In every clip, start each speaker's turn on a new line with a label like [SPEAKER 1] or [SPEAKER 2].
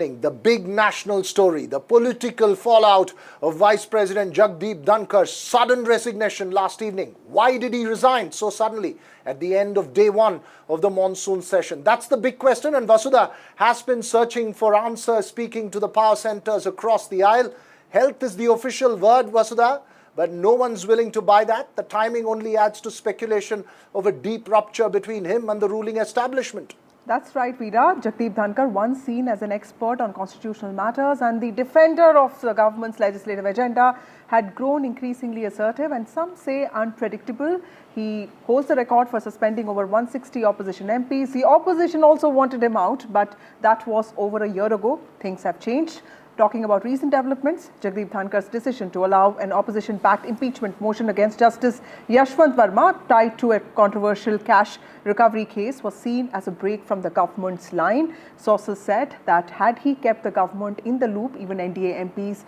[SPEAKER 1] The big national story, the political fallout of Vice President Jagdeep Dhankhar's sudden resignation last evening. Why did he resign so suddenly at the end of day one of the monsoon session? That's the big question, and Vasudha has been searching for answers, speaking to the power centers across the aisle. Health is the official word, Vasudha, but no one's willing to buy that. The timing only adds to speculation of a deep rupture between him and the ruling establishment.
[SPEAKER 2] That's right, Veera. Jagdeep Dhankhar, once seen as an expert on constitutional matters and the defender of the government's legislative agenda, had grown increasingly assertive and some say unpredictable. He holds the record for suspending over 160 opposition MPs. The opposition also wanted him out, but that was over a year ago. Things have changed. Talking about recent developments, Jagdeep Dhankhar's decision to allow an opposition-backed impeachment motion against Justice Yashwant Verma tied to a controversial cash recovery case was seen as a break from the government's line. Sources said that had he kept the government in the loop, even NDA MPs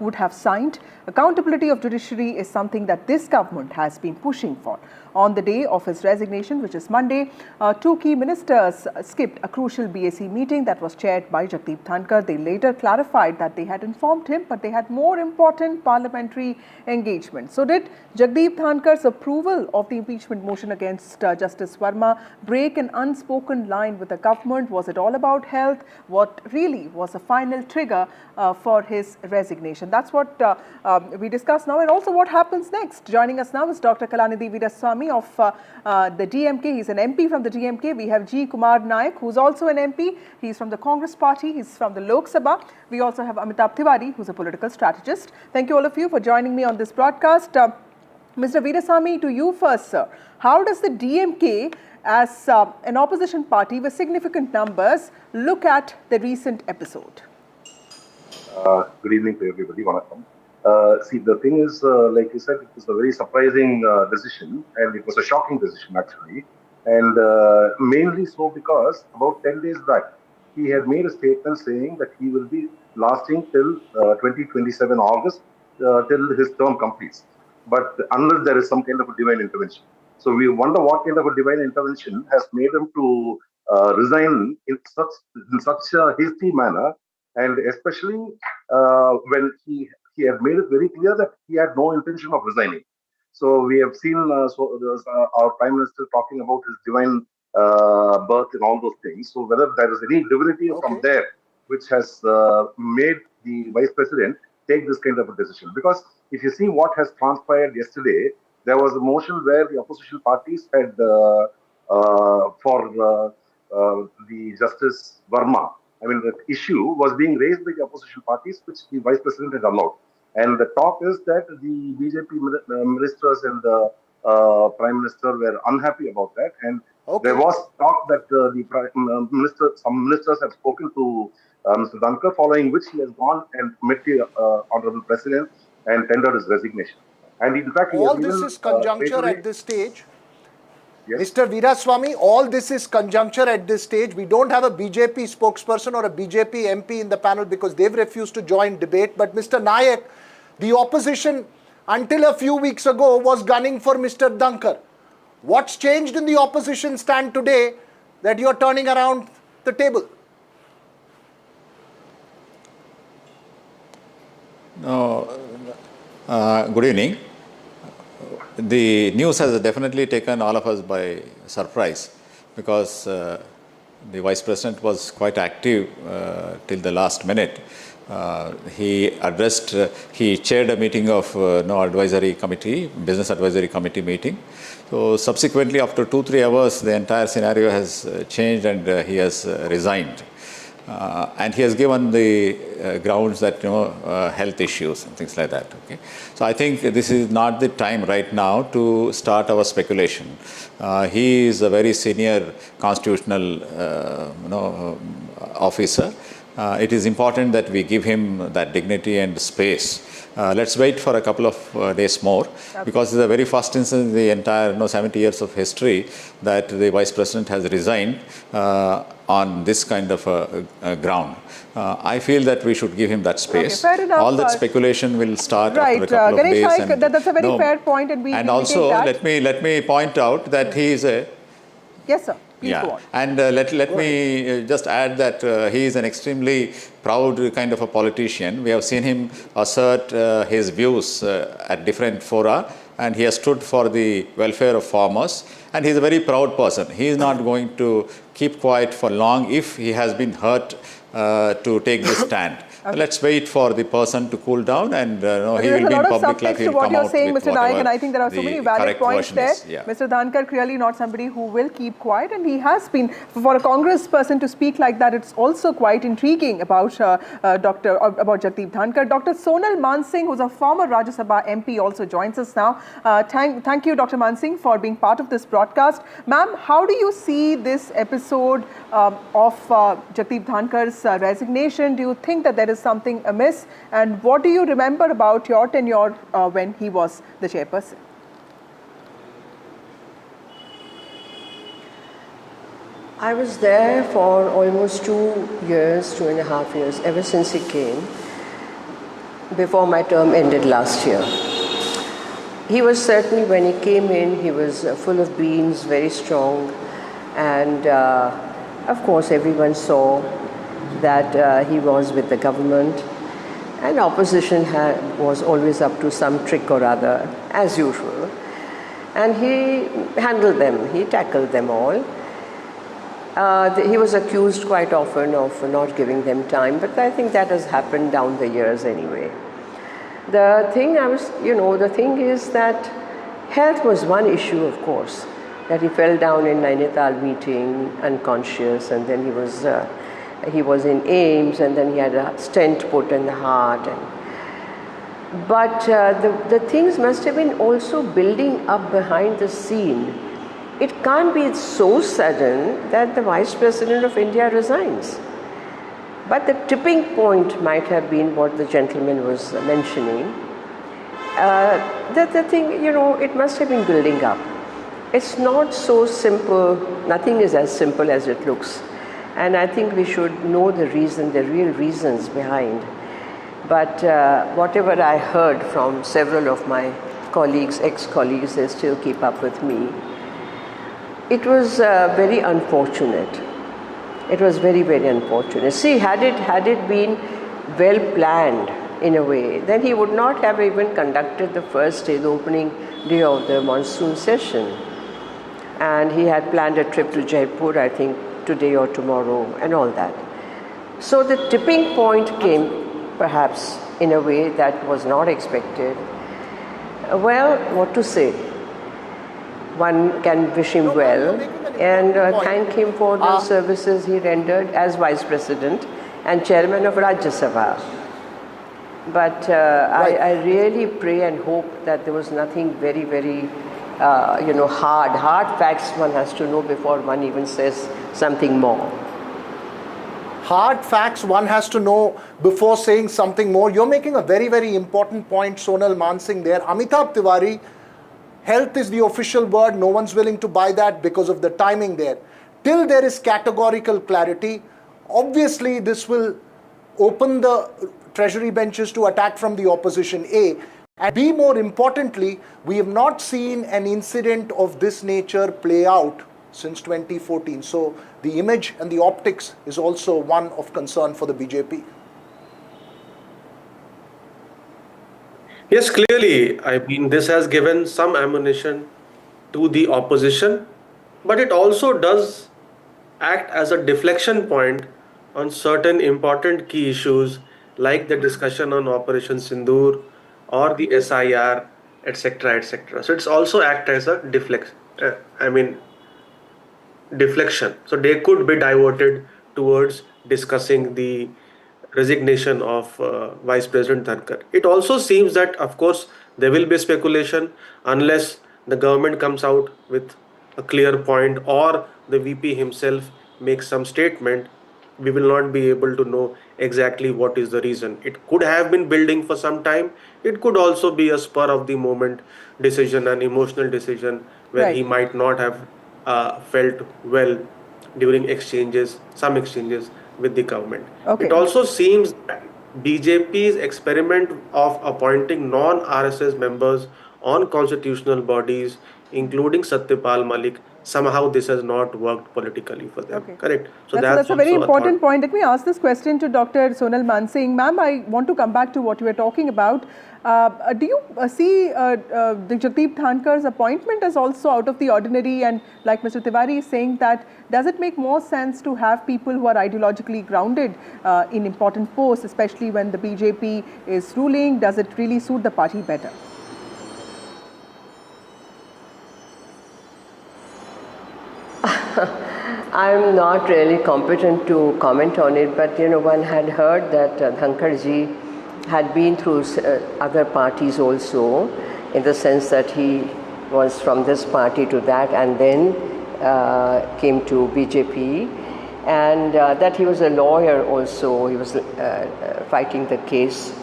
[SPEAKER 2] would have signed. Accountability of judiciary is something that this government has been pushing for. On the day of his resignation, which is Monday, two key ministers skipped a crucial BAC meeting that was chaired by Jagdeep Dhankhar. They later clarified that they had informed him, but they had more important parliamentary engagement. So did Jagdeep Dhankhar's approval of the impeachment motion against Justice Verma break an unspoken line with the government? Was it all about health? What really was a final trigger for his resignation? That's what we discuss now, and also what happens next. Joining us now is Dr. Kalanidhi Veeraswamy of the DMK. He's an MP from the DMK. We have G. Kumar Nayak, who's also an MP. He's from the Congress party. He's from the Lok Sabha. We also have Amitabh Tiwari, who's a political strategist. Thank you all of you for joining me on this broadcast. Mr. Veeraswamy, to you first, sir. How does the DMK, as an opposition party with significant numbers, look at the recent episode?
[SPEAKER 3] Good evening to everybody. Vanakkam. See, the thing is, like you said, it was a very surprising decision, and it was a shocking decision actually, and mainly so because about 10 days back, he had made a statement saying that he will be lasting till 2027 August, till his term completes. But unless there is some kind of a divine intervention. So we wonder what kind of a divine intervention has made him to resign in such a hasty manner, and especially when he had made it very clear that he had no intention of resigning. So we have seen our Prime Minister talking about his divine birth and all those things. So whether there is any divinity from there which has made the Vice President take this kind of a decision. Because if you see what has transpired yesterday, there was a motion where the opposition parties had for the Justice Verma. I mean, the issue was being raised by the opposition parties, which the Vice President had allowed. And the talk is that the BJP ministers and the Prime Minister were unhappy about that. And there was talk that some ministers have spoken to Mr. Dhankar, following which he has gone and met the Honorable President and tendered his resignation. And in fact,
[SPEAKER 1] all this is conjuncture at this stage.
[SPEAKER 3] Yes.
[SPEAKER 1] Mr. Veeraswamy, all this is conjuncture at this stage. We don't have a BJP spokesperson or a BJP MP in the panel because they've refused to join debate. But Mr. Nayak, the opposition until a few weeks ago was gunning for Mr. Dhankar. What's changed in the opposition stand today that you're turning around the table?
[SPEAKER 4] No, good evening. The news has definitely taken all of us by surprise because the Vice President was quite active till the last minute. He chaired a meeting of advisory committee, business advisory committee meeting. So subsequently, after 2-3 hours, the entire scenario has changed and he has resigned. And he has given the grounds that health issues and things like that. Okay, so I think this is not the time right now to start our speculation. He is a very senior constitutional officer. It is important that we give him that dignity and space. Let's wait for a couple of days more, because it's the very first instance in the entire 70 years of history that the Vice President has resigned on this kind of ground. I feel that we should give him that space.
[SPEAKER 2] Okay, fair enough.
[SPEAKER 4] All that speculation will start
[SPEAKER 2] right.
[SPEAKER 4] after a couple of days.
[SPEAKER 2] And that's a very fair point, and we
[SPEAKER 4] also
[SPEAKER 2] take that.
[SPEAKER 4] let me point out that he is a.
[SPEAKER 2] Yes, sir. Please go on.
[SPEAKER 4] And let me just add that he is an extremely proud kind of a politician. We have seen him assert his views at different fora, and he has stood for the welfare of farmers, and he is a very proud person. He is not going to keep quiet for long if he has been hurt to take this stand. Okay. Let's wait for the person to cool down, and he will be in public life. He will come out
[SPEAKER 2] saying,
[SPEAKER 4] with
[SPEAKER 2] Mr. Naik, and I think there are so many valid points there.
[SPEAKER 4] Yeah.
[SPEAKER 2] Mr. Dhankar clearly not somebody who will keep quiet, and he has been, for a Congress person to speak like that, it's also quite intriguing about about Jagdeep Dhankhar. Dr. Sonal Mansingh, who's a former Rajya Sabha MP, also joins us now. Thank you, Dr. Mansingh, for being part of this broadcast. Ma'am, how do you see this episode of Jagdeep Dhankhar's resignation? Do you think that there is something amiss, and what do you remember about your tenure when he was the chairperson?
[SPEAKER 5] I was there for almost 2 years, 2.5 years, ever since he came, before my term ended last year. He was certainly, when he came in, he was full of beans, very strong, and of course everyone saw that he was with the government, and opposition was always up to some trick or other, as usual. And he handled them, he tackled them all. He was accused quite often of not giving them time, but I think that has happened down the years anyway. The thing is that health was one issue, of course, that he fell down in Nainital meeting unconscious, and then he was in AIMS, and then he had a stent put in the heart. But the things must have been also building up behind the scene. It can't be so sudden that the Vice President of India resigns. But the tipping point might have been what the gentleman was mentioning. The thing, it must have been building up. It's not so simple. Nothing is as simple as it looks. And I think we should know the real reasons behind. But whatever I heard from several of my colleagues, ex-colleagues, they still keep up with me. It was very unfortunate. It was very, very unfortunate. See, had it been well planned in a way, then he would not have even conducted the first day, the opening day of the monsoon session. And he had planned a trip to Jaipur, I think, today or tomorrow, and all that. So the tipping point came, perhaps, in a way that was not expected. Well, what to say? One can wish him well and thank him for the services he rendered as Vice President and Chairman of Rajya Sabha. But I really pray and hope that there was nothing very, very hard facts one has to know before one even says something more.
[SPEAKER 1] Hard facts one has to know before saying something more. You're making a very, very important point, Sonal Mansingh, there. Amitabh Tiwari, health is the official word. No one's willing to buy that because of the timing there. Till there is categorical clarity, obviously this will open the treasury benches to attack from the opposition, A. And B, more importantly, we have not seen an incident of this nature play out since 2014. So the image and the optics is also one of concern for the BJP.
[SPEAKER 6] Yes, clearly. I mean, this has given some ammunition to the opposition, but it also does act as a deflection point on certain important key issues like the discussion on Operation Sindoor or the SIR, etc., etc. So it's also act as a deflection. So they could be diverted towards discussing the resignation of Vice President Dhankar. It also seems that, of course, there will be speculation unless the government comes out with a clear point or the VP himself makes some statement. We will not be able to know exactly what is the reason. It could have been building for some time. It could also be a spur of the moment decision, an emotional decision where he might not have felt well during some exchanges with the government. It also seems that BJP's experiment of appointing non-RSS members on constitutional bodies including Satyapal Malik, somehow this has not worked politically for them.
[SPEAKER 2] Okay.
[SPEAKER 6] Correct. So
[SPEAKER 2] That's a very
[SPEAKER 6] also
[SPEAKER 2] important point. Let me ask this question to Dr. Sonal Mansingh. Ma'am, I want to come back to what you were talking about. Do you see the Jagdeep Dhankar's appointment as also out of the ordinary? And like Mr. Tiwari is saying, that does it make more sense to have people who are ideologically grounded in important posts, especially when the BJP is ruling? Does it really suit the party better?
[SPEAKER 5] I'm not really competent to comment on it, but one had heard that Dhankar ji had been through other parties also, in the sense that he was from this party to that and then came to BJP, and that he was a lawyer also. He was fighting the case,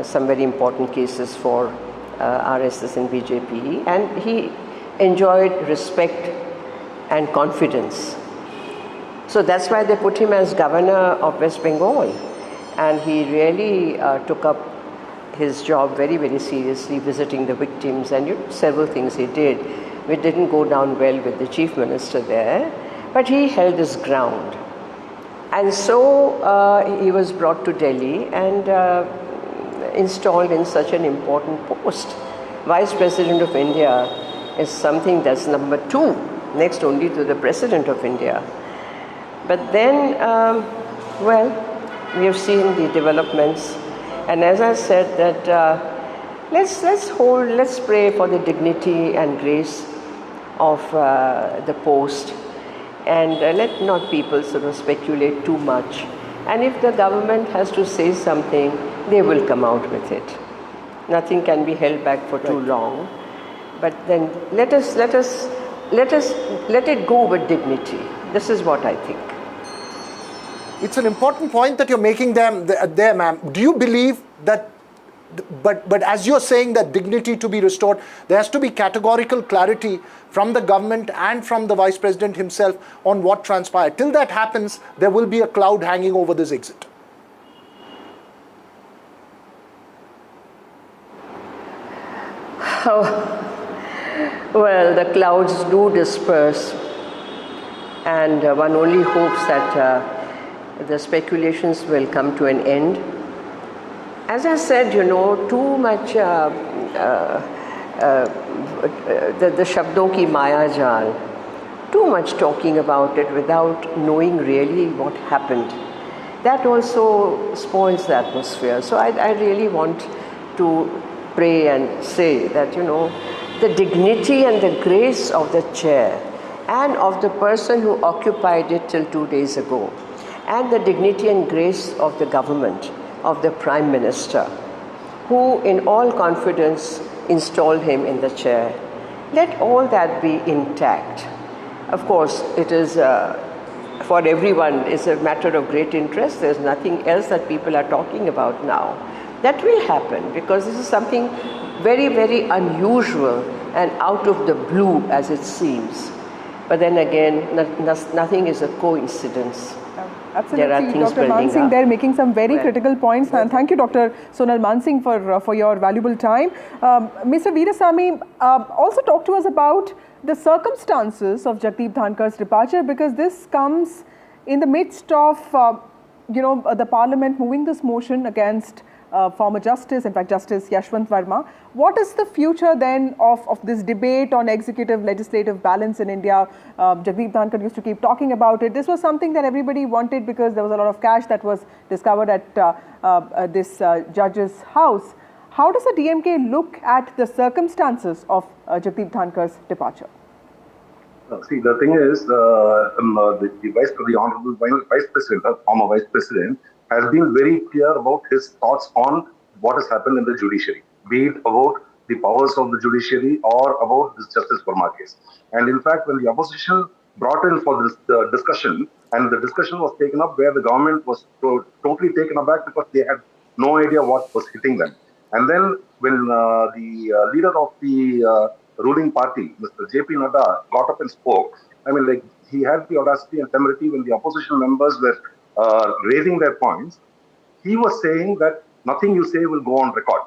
[SPEAKER 5] some very important cases for RSS and BJP, and he enjoyed respect and confidence. So that's why they put him as governor of West Bengal. And he really took up his job very, very seriously, visiting the victims and several things he did, which didn't go down well with the chief minister there, but he held his ground. And so he was brought to Delhi and installed in such an important post. Vice President of India is something that's number 2, next only to the President of India. But then, well, we have seen the developments, and as I said, that let's pray for the dignity and grace of the post, and let not people sort of speculate too much. And if the government has to say something, they will come out with it. Nothing can be held back for too long. But then let it go with dignity. This is what I think.
[SPEAKER 1] It's an important point that you're making there, ma'am. Do you believe that, but as you're saying that dignity to be restored, there has to be categorical clarity from the government and from the Vice President himself on what transpired. Till that happens, there will be a cloud hanging over this exit.
[SPEAKER 5] Oh, well, the clouds do disperse, and one only hopes that the speculations will come to an end. As I said, too much the shabdon ki maya jal, too much talking about it without knowing really what happened. That also spoils the atmosphere. So I really want to pray and say that, the dignity and the grace of the chair and of the person who occupied it till 2 days ago, and the dignity and grace of the government, of the Prime Minister, who in all confidence installed him in the chair. Let all that be intact. Of course, it is for everyone, it's a matter of great interest. There's nothing else that people are talking about now. That will happen because this is something very, very unusual and out of the blue as it seems. But then again, nothing is a coincidence.
[SPEAKER 2] Absolutely, Dr. Mansingh, they're making some very critical points, and thank you, Dr. Sonal Mansingh, for your valuable time. Mr. Veerasamy, also talk to us about the circumstances of Jagdeep Dhankar's departure, because this comes in the midst of, the Parliament moving this motion against former Justice, in fact, Justice Yashwant Verma. What is the future then of this debate on executive-legislative balance in India? Jagdeep Dhankhar used to keep talking about it. This was something that everybody wanted because there was a lot of cash that was discovered at this judge's house. How does the DMK look at the circumstances of Jagdeep Dhankar's departure?
[SPEAKER 3] See, the thing is, the Honorable Vice President, former Vice President, has been very clear about his thoughts on what has happened in the judiciary, be it about the powers of the judiciary or about this Justice Verma case. And in fact, when the opposition brought in for this discussion, and the discussion was taken up where the government was totally taken aback because they had no idea what was hitting them. And then when the leader of the ruling party, Mr. JP Nadu, got up and spoke, he had the audacity and temerity when the opposition members were raising their points. He was saying that nothing you say will go on record.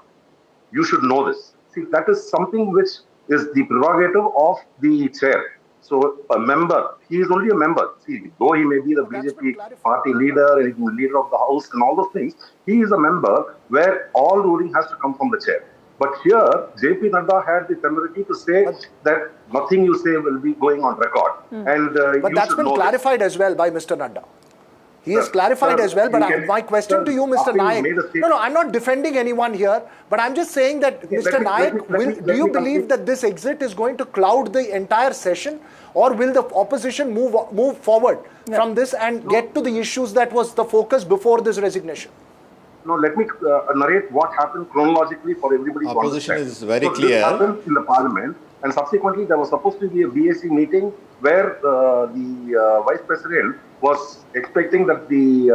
[SPEAKER 3] You should know this. See, that is something which is the prerogative of the chair. So a member, he is only a member. See, though he may be the BJP party leader and leader of the house and all those things, he is a member where all ruling has to come from the chair. But here, JP Nada had the temerity to say that nothing you say will be going on record. And
[SPEAKER 1] but that's been clarified as well by Mr. Nada. He has clarified as well, but my question to you, Mr. Naik, no, I'm not defending anyone here, but I'm just saying that, Mr. Naik, do you believe that this exit is going to cloud the entire session, or will the opposition move forward from this and get to the issues that was the focus before this resignation?
[SPEAKER 3] No, let me narrate what happened chronologically for everybody to understand.
[SPEAKER 4] Opposition is very clear.
[SPEAKER 3] This happened in the parliament, and subsequently there was supposed to be a BAC meeting where the vice president was expecting that the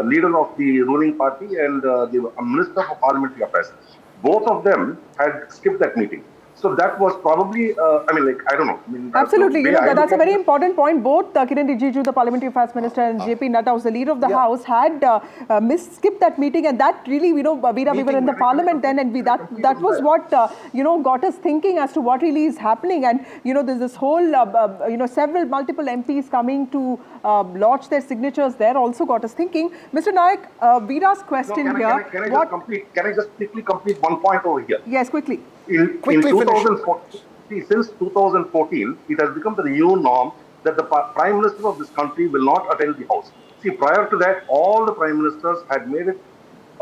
[SPEAKER 3] leader of the ruling party and the minister for parliamentary affairs, both of them had skipped that meeting. So that was probably, I don't know.
[SPEAKER 2] Absolutely, that's a very important point. Both Kiren Rijiju, the Parliamentary Affairs Minister, and JP Nada, who's the leader of the House, had skipped that meeting, and that really, Veera, we were in the Parliament then, and that was what got us thinking as to what really is happening. And there's this whole multiple MPs coming to lodge their signatures there also got us thinking. Mr. Naik, Veera's question here.
[SPEAKER 3] Can I just quickly complete one point over here?
[SPEAKER 2] Yes, quickly.
[SPEAKER 3] In 2014, since 2014, it has become the new norm that the Prime Minister of this country will not attend the House. See, prior to that, all the Prime Ministers had made it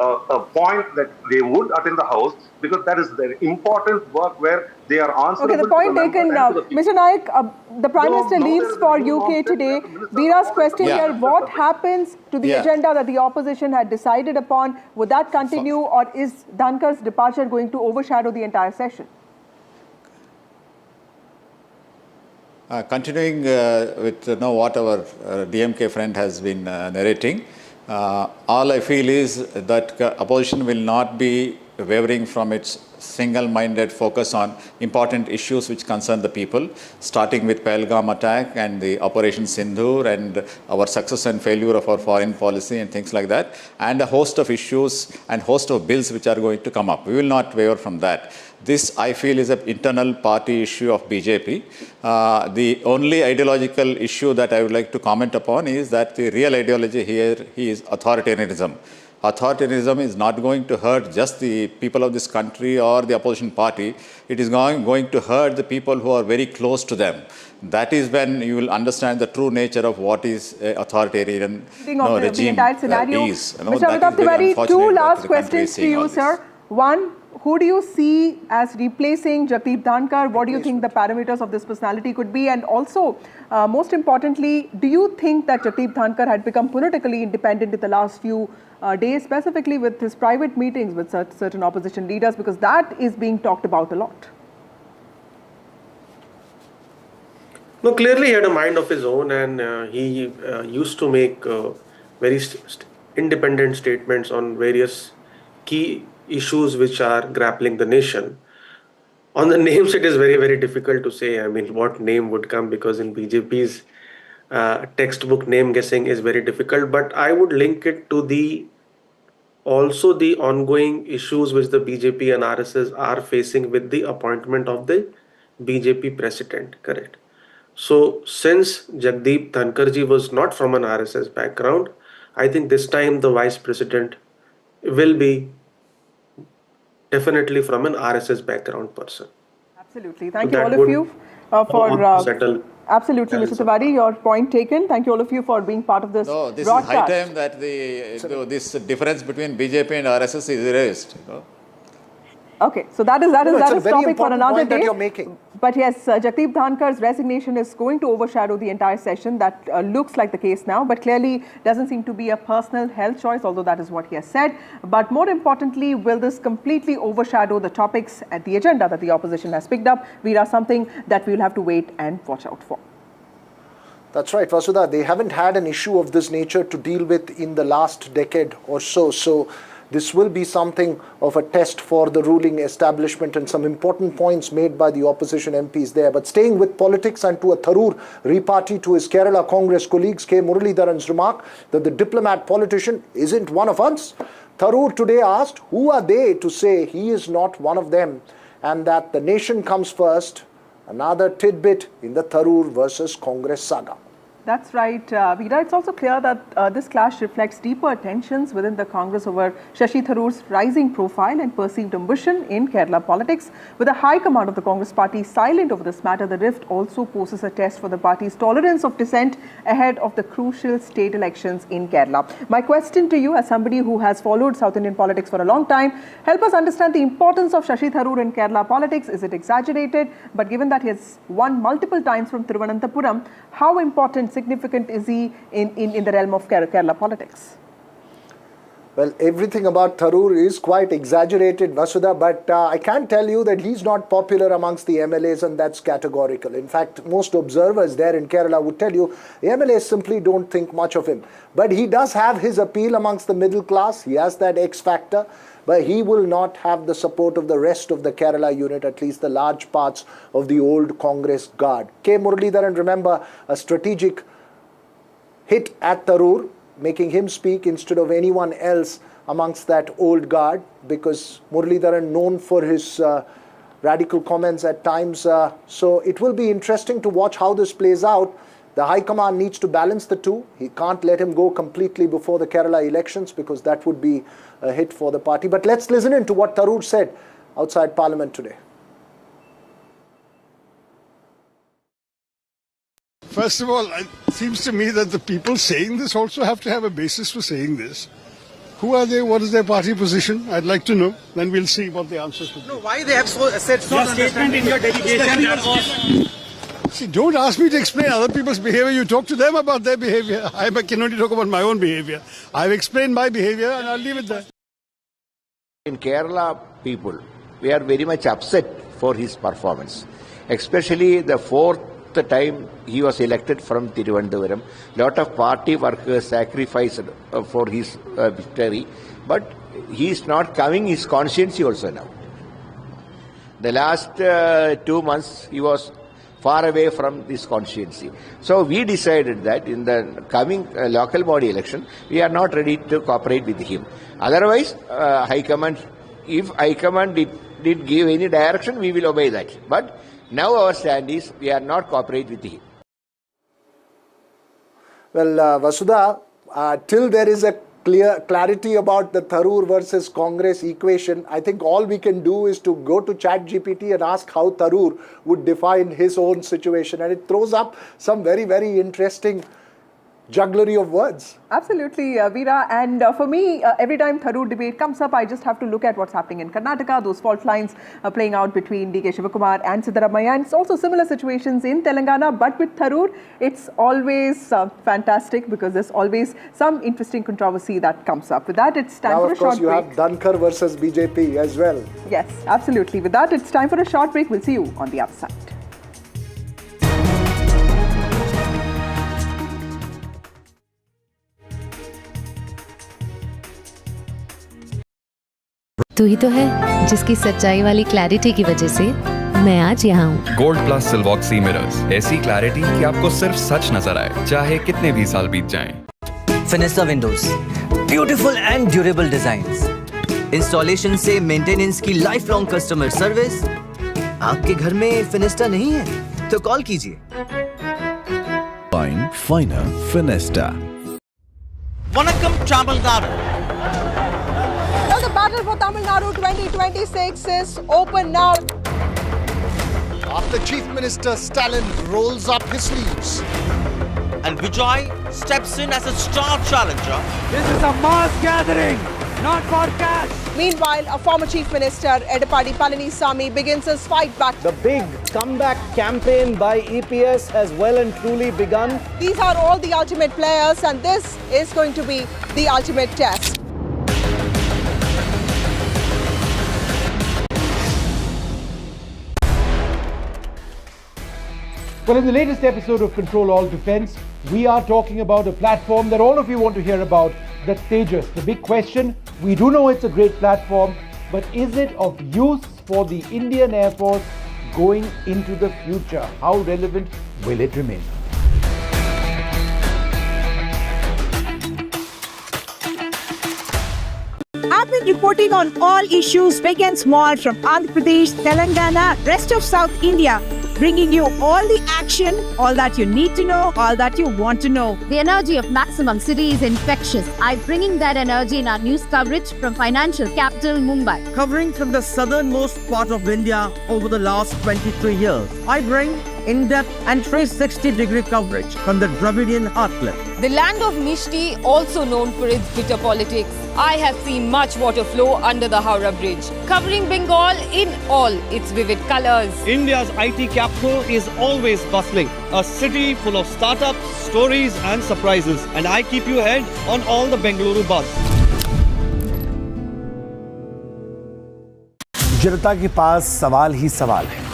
[SPEAKER 3] a point that they would attend the House because that is their important work where they are answerable.
[SPEAKER 2] Okay, the point taken, Mr. Naik, the Prime Minister leaves for UK today. Veera's question here, what happens to the agenda that the opposition had decided upon? Would that continue, or is Dhankar's departure going to overshadow the entire session?
[SPEAKER 4] Continuing with what our DMK friend has been narrating, all I feel is that opposition will not be wavering from its single-minded focus on important issues which concern the people, starting with Pahalgam attack and the Operation Sindoor and our success and failure of our foreign policy and things like that, and a host of issues and host of bills which are going to come up. We will not waver from that. This, I feel, is an internal party issue of BJP. The only ideological issue that I would like to comment upon is that the real ideology here is authoritarianism. Authoritarianism is not going to hurt just the people of this country or the opposition party. It is going to hurt the people who are very close to them. That is when you will understand the true nature of what is authoritarian regime is.
[SPEAKER 2] Mr. Amitabh Tiwari, two last questions to you, sir. One, who do you see as replacing Jagdeep Dhankhar? What do you think the parameters of this personality could be? And also, most importantly, do you think that Jagdeep Dhankhar had become politically independent in the last few days, specifically with his private meetings with certain opposition leaders? Because that is being talked about a lot.
[SPEAKER 6] No, clearly he had a mind of his own, and he used to make very independent statements on various key issues which are grappling the nation. On the names, it is very, very difficult to say. I mean, what name would come, because in BJP's textbook name guessing is very difficult. But I would link it to also the ongoing issues which the BJP and RSS are facing with the appointment of the BJP president. Correct. So since Jagdeep Dhankhar ji was not from an RSS background, I think this time the vice president will be definitely from an RSS background person.
[SPEAKER 2] Absolutely. Thank you all of you for
[SPEAKER 6] settle.
[SPEAKER 2] Absolutely, Mr. Tiwari, your point taken. Thank you all of you for being part of this
[SPEAKER 4] No, this
[SPEAKER 2] broadcast.
[SPEAKER 4] is high time that this difference between BJP and RSS is erased.
[SPEAKER 2] Okay, so that is a topic for another day.
[SPEAKER 1] That you're making.
[SPEAKER 2] But yes, Jagdeep Dhankhar's resignation is going to overshadow the entire session. That looks like the case now, but clearly doesn't seem to be a personal health choice, although that is what he has said. But more importantly, will this completely overshadow the topics at the agenda that the opposition has picked up? Veera, something that we will have to wait and watch out for.
[SPEAKER 1] That's right, Vasudha. They haven't had an issue of this nature to deal with in the last decade or so. So this will be something of a test for the ruling establishment, and some important points made by the opposition MPs there. But staying with politics and to a Tharoor reparty to his Kerala Congress colleagues, K. Muralidharan's remark that the diplomat politician isn't one of us. Tharoor today asked, who are they to say he is not one of them? and that the nation comes first. Another tidbit in the Tharoor versus Congress saga.
[SPEAKER 2] That's right, Veera. It's also clear that this clash reflects deeper tensions within the Congress over Shashi Tharoor's rising profile and perceived ambition in Kerala politics. With the high command of the Congress party silent over this matter, the rift also poses a test for the party's tolerance of dissent ahead of the crucial state elections in Kerala. My question to you, as somebody who has followed South Indian politics for a long time, help us understand the importance of Shashi Tharoor in Kerala politics. Is it exaggerated? But given that he has won multiple times from Thiruvananthapuram, how important, significant is he in the realm of Kerala politics?
[SPEAKER 1] Well, everything about Tharoor is quite exaggerated, Vasudha, but I can tell you that he's not popular amongst the MLAs, and that's categorical. In fact, most observers there in Kerala would tell you the MLAs simply don't think much of him. But he does have his appeal amongst the middle class. He has that X factor, but he will not have the support of the rest of the Kerala unit, at least the large parts of the old Congress guard. K. Muralidharan, remember, a strategic hit at Tharoor, making him speak instead of anyone else amongst that old guard, because Muralidharan known for his radical comments at times. So it will be interesting to watch how this plays out. The High Command needs to balance the two. He can't let him go completely before the Kerala elections, because that would be a hit for the party. But let's listen in to what Tharoor said outside Parliament today.
[SPEAKER 7] First of all, it seems to me that the people saying this also have to have a basis for saying this. Who are they? What is their party position? I'd like to know. Then we'll see what the answer could be.
[SPEAKER 8] No, why they have said so statement in your dedication?
[SPEAKER 7] See, don't ask me to explain other people's behavior. You talk to them about their behavior. I can only talk about my own behavior. I've explained my behavior and I'll leave it there.
[SPEAKER 9] In Kerala people, we are very much upset for his performance, especially the fourth time he was elected from Thiruvananthapuram. Lot of party workers sacrificed for his victory, but he is not coming his constituency also now. The last 2 months he was far away from this constituency. So we decided that in the coming local body election, we are not ready to cooperate with him. Otherwise, High Command, if High Command did give any direction, we will obey that. But now our stand is we are not cooperate with him.
[SPEAKER 1] Well, Vasudha, till there is a clarity about the Tharoor versus Congress equation, I think all we can do is to go to ChatGPT and ask how Tharoor would define his own situation, and it throws up some very, very interesting jugglery of words.
[SPEAKER 2] Absolutely, Veera. And for me, every time Tharoor debate comes up, I just have to look at what's happening in Karnataka, those fault lines playing out between D.K. Shivakumar and Siddaramaiah. And it's also similar situations in Telangana. But with Tharoor, it's always fantastic, because there's always some interesting controversy that comes up. With that, it's time for a short break.
[SPEAKER 1] Now, of course, you have Dhankar versus BJP as well.
[SPEAKER 2] Yes, absolutely. With that, it's time for a short break. We'll see you on the other side.
[SPEAKER 10] तू ही तो है जिसकी सच्चाई वाली clarity की वजह से मैं आज यहाँ हूँ।
[SPEAKER 11] गोल्ड प्लस सिल्वॉक्सी मिरर्स, ऐसी क्लैरिटी कि आपको सिर्फ सच नजर आए, चाहे कितने भी साल बीत जाएं।
[SPEAKER 12] Fenesta windows, beautiful and durable designs, installation से मेंटेनेंस की लाइफ लॉन्ग कस्टमर सर्विस। आपके घर में फिनिस्टा नहीं है तो कॉल कीजिए।
[SPEAKER 13] Find Finer Finesta.
[SPEAKER 8] Vanakkam Tamil Nadu.
[SPEAKER 2] Now the battle for Tamil Nadu 2026 is open now.
[SPEAKER 1] After Chief Minister Stalin rolls up his sleeves,
[SPEAKER 8] And Vijay steps in as a star challenger.
[SPEAKER 14] This is a mass gathering, not for cash.
[SPEAKER 2] Meanwhile, a former Chief Minister, Edappadi Palanisamy, begins his fight back.
[SPEAKER 14] The big comeback campaign by EPS has well and truly begun.
[SPEAKER 2] These are all the ultimate players, and this is going to be the ultimate test.
[SPEAKER 15] Well, in the latest episode of Control All Defense, we are talking about a platform that all of you want to hear about, the Tejas. The big question, we do know it's a great platform, but is it of use for the Indian Air Force going into the future? How relevant will it remain?
[SPEAKER 16] I've been reporting on all issues big and small from Andhra Pradesh, Telangana, rest of South India, bringing you all the action, all that you need to know, all that you want to know.
[SPEAKER 10] The energy of maximum city is infectious. I'm bringing that energy in our news coverage from financial capital Mumbai.
[SPEAKER 8] Covering from the southernmost part of India over the last 23 years. I bring in-depth and 360-degree coverage from the Dravidian heartland.
[SPEAKER 17] The land of Mishti, also known for its bitter politics. I have seen much water flow under the Howrah Bridge, covering Bengal in all its vivid colors.
[SPEAKER 14] India's IT capital is always bustling, a city full of startups, stories and surprises. And I keep you ahead on all the Bengaluru buzz.
[SPEAKER 18] जनता के पास सवाल ही सवाल है।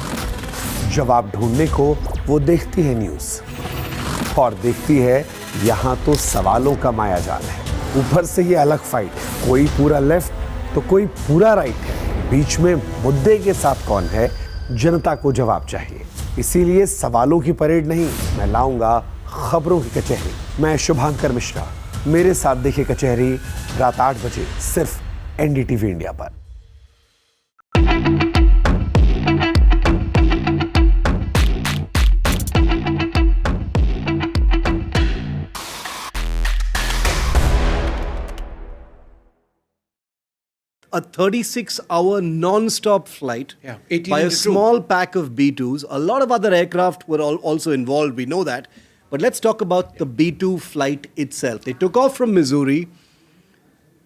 [SPEAKER 18] जवाब ढूंढने को वो देखती है न्यूज़ और देखती है यहाँ तो सवालों का मायाजाल है। ऊपर से ये अलग फाइट है, कोई पूरा लेफ्ट तो कोई पूरा राइट है। बीच में मुद्दे के साथ कौन है, जनता को जवाब चाहिए। इसीलिए सवालों की परेड नहीं, मैं लाऊंगा खबरों की कचहरी। मैं शुभांकर मिश्रा, मेरे साथ देखिए कचहरी रात 8 बजे सिर्फ एनडीटीवी इंडिया पर।
[SPEAKER 14] A 36-hour non-stop flight by a small pack of B-2s. A lot of other aircraft were also involved, we know that. But let's talk about the B-2 flight itself. They took off from Missouri.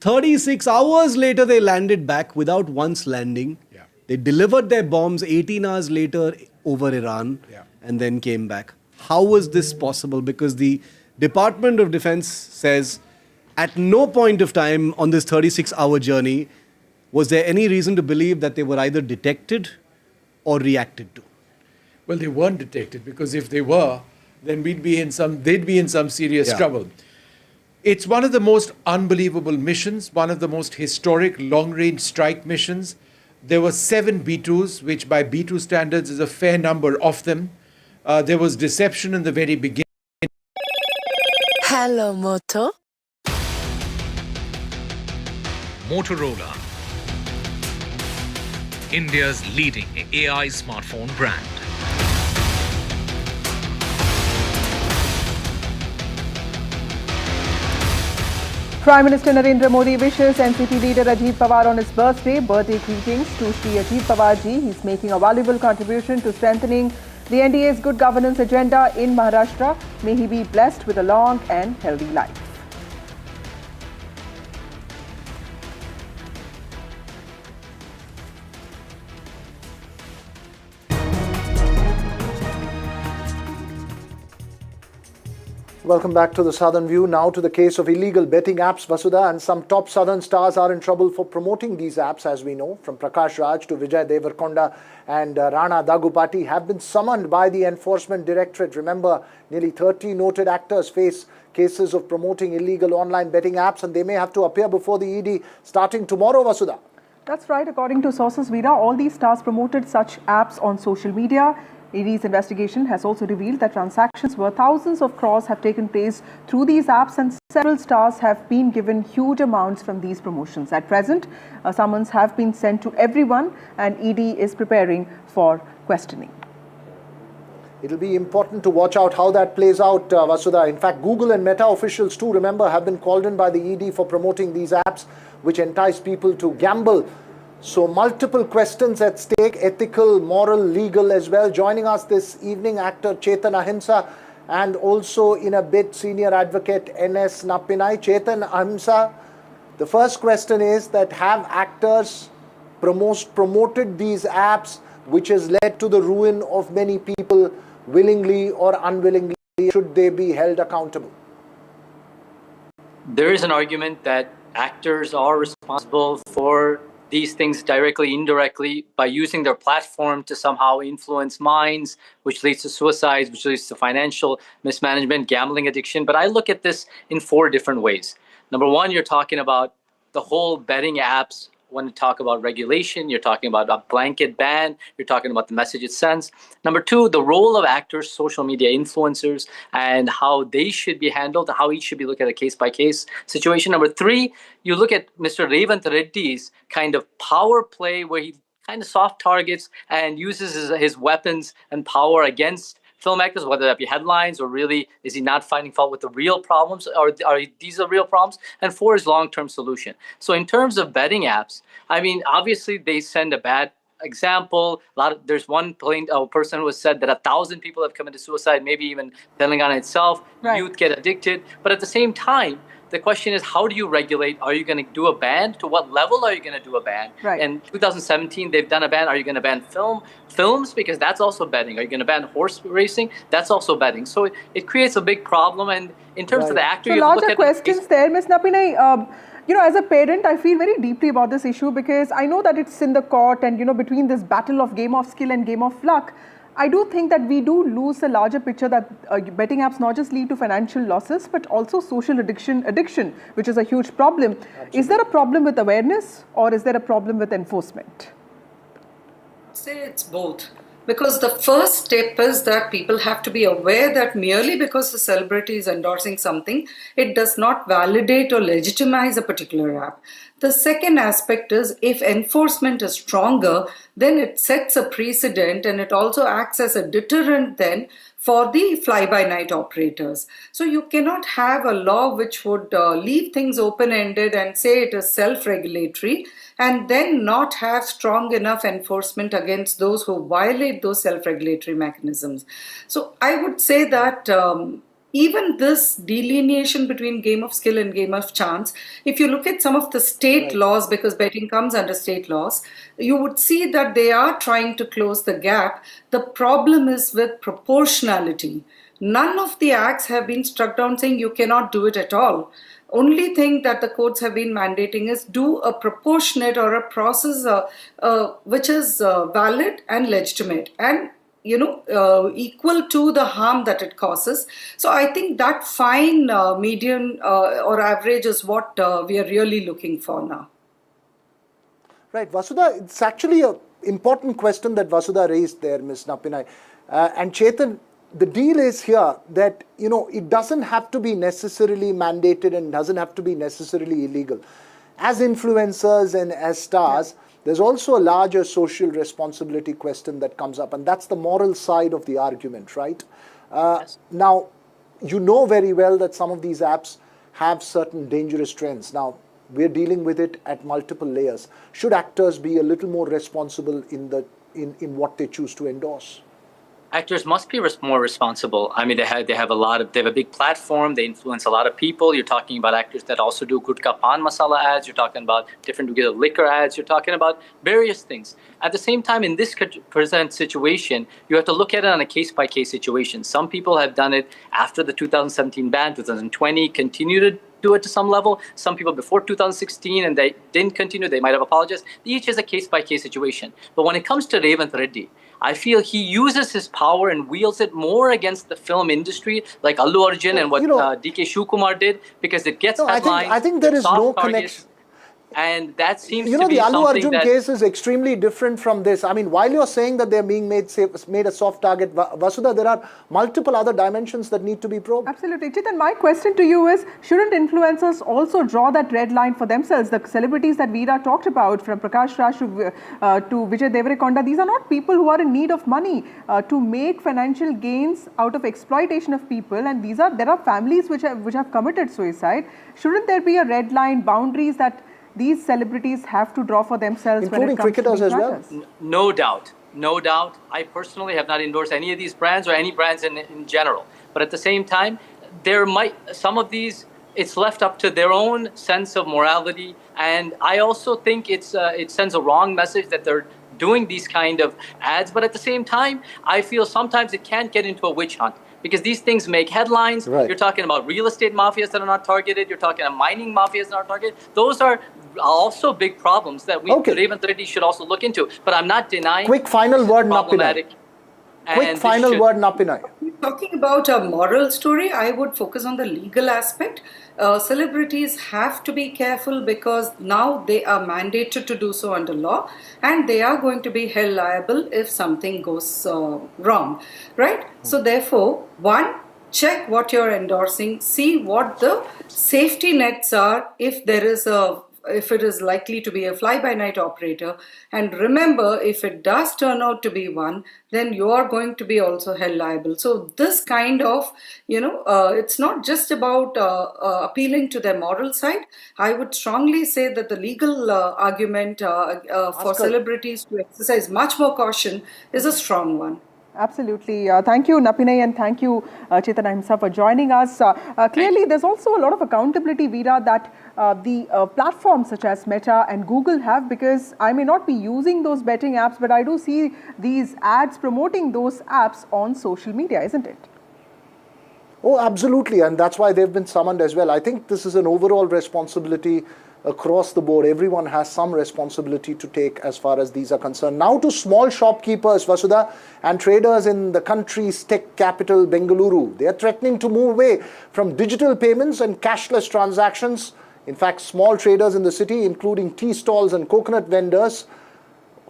[SPEAKER 14] 36 hours later, they landed back without once landing. They delivered their bombs 18 hours later over Iran and then came back. How was this possible? Because the Department of Defense says at no point of time on this 36-hour journey was there any reason to believe that they were either detected or reacted to?
[SPEAKER 19] Well, they weren't detected, because if they were, then they'd be in some serious trouble. It's one of the most unbelievable missions, one of the most historic long-range strike missions. There were 7 B-2s, which by B-2 standards is a fair number of them. There was deception in the very beginning.
[SPEAKER 20] Hello, Moto.
[SPEAKER 21] Motorola, India's leading AI smartphone brand.
[SPEAKER 2] Prime Minister Narendra Modi wishes NCP leader Ajit Pawar on his birthday. Birthday greetings to Shri Ajit Pawar ji. He's making a valuable contribution to strengthening the NDA's good governance agenda in Maharashtra. May he be blessed with a long and healthy life.
[SPEAKER 1] Welcome back to the Southern View. Now to the case of illegal betting apps, Vasudha, and some top Southern stars are in trouble for promoting these apps, as we know. From Prakash Raj to Vijay Deverakonda and Rana Daggubati have been summoned by the Enforcement Directorate. Remember, nearly 30 noted actors face cases of promoting illegal online betting apps, and they may have to appear before the ED starting tomorrow, Vasudha.
[SPEAKER 2] That's right. According to sources, Veera, all these stars promoted such apps on social media. ED's investigation has also revealed that transactions worth thousands of crores have taken place through these apps, and several stars have been given huge amounts from these promotions. At present, summons have been sent to everyone, and ED is preparing for questioning.
[SPEAKER 1] It'll be important to watch out how that plays out, Vasudha. In fact, Google and Meta officials too, remember, have been called in by the ED for promoting these apps which entice people to gamble. So multiple questions at stake, ethical, moral, legal as well. Joining us this evening, actor Chetan Ahimsa, and also in a bit, senior advocate N.S. Nappinai. Chetan Ahimsa, the first question is that have actors promoted these apps which has led to the ruin of many people willingly or unwillingly? Should they be held accountable?
[SPEAKER 22] There is an argument that actors are responsible for these things directly, indirectly, by using their platform to somehow influence minds, which leads to suicides, which leads to financial mismanagement, gambling addiction. But I look at this in 4 different ways. Number one, you're talking about the whole betting apps when you talk about regulation, you're talking about a blanket ban, you're talking about the message it sends. Number two, the role of actors, social media influencers, and how they should be handled, how each should be looked at a case-by-case situation. Number three, you look at Mr. Revanth Reddy's kind of power play where he kind of soft targets and uses his weapons and power against film actors, whether that be headlines or really is he not finding fault with the real problems, or are these the real problems? And four is long-term solution. So in terms of betting apps, I mean, obviously they send a bad example. There's one person who has said that 1,000 people have committed suicide, maybe even Telangana itself. Right. Youth get addicted. But at the same time, the question is, how do you regulate? Are you going to do a ban? To what level are you going to do a ban? Right. In 2017, they've done a ban. Are you going to ban films? Because that's also betting. Are you going to ban horse racing? That's also betting. So it creates a big problem. And in terms of the actor,
[SPEAKER 2] so
[SPEAKER 22] you have to look
[SPEAKER 2] larger questions there, Ms. Napinai. As a parent, I feel very deeply about this issue because I know that it's in the court and, between this battle of game of skill and game of luck, I do think that we do lose the larger picture that betting apps not just lead to financial losses, but also social addiction, which is a huge problem. Absolutely. Is there a problem with awareness or is there a problem with enforcement?
[SPEAKER 5] I'd say it's both. Because the first step is that people have to be aware that merely because the celebrity is endorsing something, it does not validate or legitimize a particular app. The second aspect is if enforcement is stronger, then it sets a precedent and it also acts as a deterrent then for the fly-by-night operators. So you cannot have a law which would leave things open-ended and say it is self-regulatory and then not have strong enough enforcement against those who violate those self-regulatory mechanisms. So I would say that even this delineation between game of skill and game of chance, if you look at some of the state laws, because betting comes under state laws, you would see that they are trying to close the gap. The problem is with proportionality. None of the acts have been struck down saying you cannot do it at all. Only thing that the courts have been mandating is do a proportionate or a process which is valid and legitimate and equal to the harm that it causes. So I think that fine median or average is what we are really looking for now.
[SPEAKER 1] Right, Vasudha, it's actually an important question that Vasudha raised there, Ms. Napinai. And Chetan, the deal is here that, it doesn't have to be necessarily mandated and doesn't have to be necessarily illegal. As influencers and as stars, there's also a larger social responsibility question that comes up, and that's the moral side of the argument, right? Yes. Now, you know very well that some of these apps have certain dangerous trends. Now, we're dealing with it at multiple layers. Should actors be a little more responsible in what they choose to endorse?
[SPEAKER 22] Actors must be more responsible. I mean, they have a big platform. They influence a lot of people. You're talking about actors that also do gutka pan masala ads. You're talking about different liquor ads. You're talking about various things. At the same time, in this present situation, you have to look at it on a case-by-case situation. Some people have done it after the 2017 ban, 2020, continue to do it to some level. Some people before 2016 and they didn't continue. They might have apologized. Each is a case-by-case situation. But when it comes to Revanth Reddy, I feel he uses his power and wields it more against the film industry, like Allu Arjun and what DK Shukumar did, because it gets headlines.
[SPEAKER 1] I think there is no connection.
[SPEAKER 22] And that seems to be
[SPEAKER 1] the Allu
[SPEAKER 22] something
[SPEAKER 1] Arjun case is extremely different from this. I mean, while you're saying that they're being made a soft target, Vasudha, there are multiple other dimensions that need to be probed.
[SPEAKER 2] Absolutely. Chetan, my question to you is, shouldn't influencers also draw that red line for themselves? The celebrities that Veera talked about, from Prakash Raj to Vijay Deverakonda, these are not people who are in need of money to make financial gains out of exploitation of people. And there are families which have committed suicide. Shouldn't there be a red line, boundaries that these celebrities have to draw for themselves,
[SPEAKER 1] including cricketers as well?
[SPEAKER 22] No doubt. I personally have not endorsed any of these brands or any brands in general. But at the same time, some of these, it's left up to their own sense of morality. And I also think it sends a wrong message that they're doing these kind of ads. But at the same time, I feel sometimes it can get into a witch hunt. Because these things make headlines. Right. You're talking about real estate mafias that are not targeted. You're talking about mining mafias that are targeted. Those are also big problems that Revanth Reddy should also look into. But I'm not denying.
[SPEAKER 1] Quick final word, Napinai. Quick final word, Napinai.
[SPEAKER 5] Talking about a moral story, I would focus on the legal aspect. Celebrities have to be careful because now they are mandated to do so under law, and they are going to be held liable if something goes wrong, right? So therefore, one, check what you're endorsing, see what the safety nets are if it is likely to be a fly-by-night operator, and remember, if it does turn out to be one, then you are going to be also held liable. So this kind of, it's not just about appealing to their moral side. I would strongly say that the legal argument for celebrities to exercise much more caution is a strong one.
[SPEAKER 2] Absolutely. Thank you, Napinai, and thank you, Chetana himself, for joining us. Clearly, there's also a lot of accountability, Veera, that the platforms such as Meta and Google have, because I may not be using those betting apps, but I do see these ads promoting those apps on social media, isn't it?
[SPEAKER 1] Oh, absolutely. And that's why they've been summoned as well. I think this is an overall responsibility across the board. Everyone has some responsibility to take as far as these are concerned. Now to small shopkeepers, Vasudha, and traders in the country's tech capital, Bengaluru. They are threatening to move away from digital payments and cashless transactions. In fact, small traders in the city, including tea stalls and coconut vendors,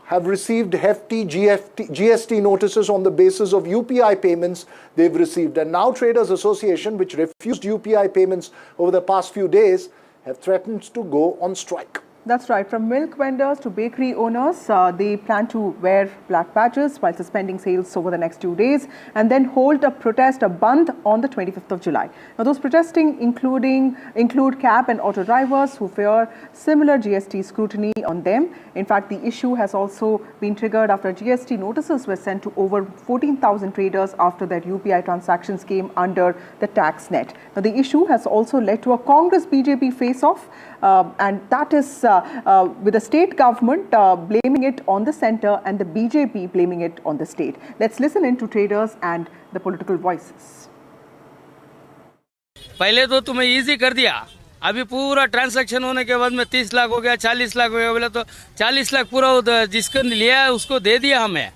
[SPEAKER 1] have received hefty GST notices on the basis of UPI payments they've received. And now Traders Association, which refused UPI payments over the past few days, have threatened to go on strike.
[SPEAKER 2] That's right. From milk vendors to bakery owners, they plan to wear black badges while suspending sales over the next 2 days and then hold a protest, a bandh on the 25th of July. Now, those protesting include cab and auto drivers who fear similar GST scrutiny on them. In fact, the issue has also been triggered after GST notices were sent to over 14,000 traders after their UPI transactions came under the tax net. Now, the issue has also led to a Congress-BJP face-off, and that is with the state government blaming it on the centre and the BJP blaming it on the state. Let's listen in to traders and the political voices.
[SPEAKER 3] पहले तो तुम्हें easy कर दिया, अभी पूरा transaction होने के बाद में 30 लाख हो गया, 40 लाख हो गया, बोले तो 40 लाख पूरा जिसको लिया है उसको दे दिया हमें.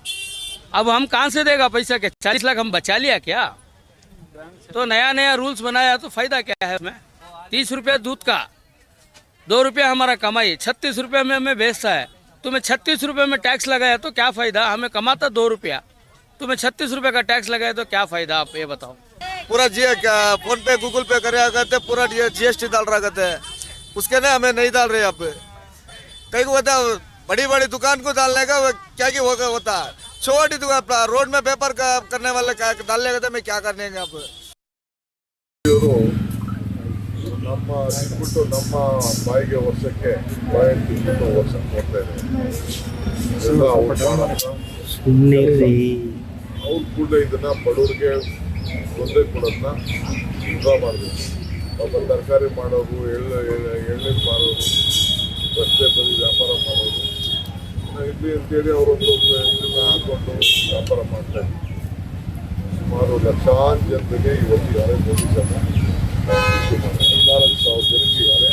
[SPEAKER 3] अब हम कहाँ से देगा पैसा के? 40 लाख हम बचा लिया क्या? तो नया रूल्स बनाया तो फायदा क्या है हमें? 30 रुपया दूध का, 2 रुपया हमारा कमाई, 36 रुपये में हमें बेचता है. तुम्हें 36 रुपये में टैक्स लगाया तो क्या फायदा? हमें कमाता 2 रुपया, तुम्हें 36 रुपये का टैक्स लगाया तो क्या फायदा? आप ये बताओ.
[SPEAKER 20] पूरा फोन पे गूगल पे कर रहा करते, पूरा GST डाल रहा करते हैं, उसके ना हमें नहीं डाल रहे. यहाँ पे कहीं को होता बड़ी बड़ी दुकान को डालने का क्या होता है, छोटी दुकान रोड में पेपर करने वाले डालने का मैं क्या करने यहाँ पे.
[SPEAKER 23] ನಮ್ಮ ಇಟ್ಬಿಟ್ಟು ನಮ್ಮ ಬಾಯಿಗೆ ವರ್ಷಕ್ಕೆ ಬಾಯಲ್ಲಿ ತಿಂಬಿಟ್ಟು ವರ್ಷಕ್ಕೆ ನೋಡ್ತಾ ಅವ್ರು ಕೂಡ ಇದನ್ನ ಬಡವ್ರಿಗೆ ತೊಂದರೆ ಕೊಡೋದನ್ನ ಡ್ರಾ ಮಾಡಬೇಕು. ಪಾಪ ತರಕಾರಿ ಮಾಡೋರು, ಎಳ್ನೀರು ಮಾರೋರು, ರಸ್ತೆ ಬದಿ ವ್ಯಾಪಾರ ಮಾಡೋರು ಇಲ್ಲಿ ಅಂತೇಳಿ ಅವರೊಂದು ಇದನ್ನ ಹಾಕೊಂಡು ವ್ಯಾಪಾರ ಮಾಡ್ತಾ ಇದ್ದಾರೆ. ಸುಮಾರು ಲಕ್ಷಾಂತರ ಜನರಿಗೆ ಇವತ್ತು ಯಾರೇ ಮೋದಿ ಸರ್ಕಾರ 14,000 ಜನಕ್ಕೆ ಯಾರೇ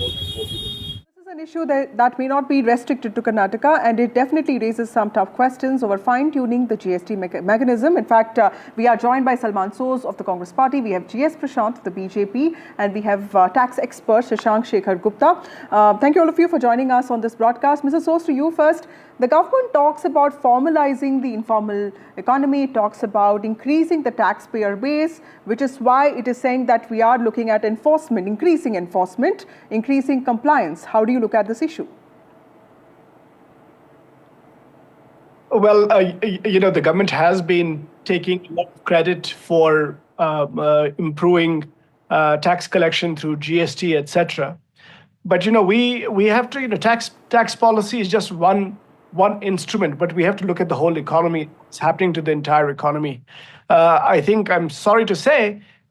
[SPEAKER 23] ನೋಟಿಸ್ ಕೊಟ್ಟಿದೆ.
[SPEAKER 2] This is an issue that may not be restricted to Karnataka, and it definitely raises some tough questions over fine-tuning the GST mechanism. In fact, we are joined by Salman Soz of the Congress Party, we have GS Prashant of the BJP, and we have tax expert Shashank Shekhar Gupta. Thank you all of you for joining us on this broadcast. Mr. Soz, to you first. The government talks about formalizing the informal economy, it talks about increasing the taxpayer base, which is why it is saying that we are looking at enforcement, increasing compliance. How do you look at this issue?
[SPEAKER 24] Well, the government has been taking a lot of credit for improving tax collection through GST, etc. But we have to, tax policy is just one instrument, but we have to look at the whole economy. It's happening to the entire economy. I think, I'm sorry to say,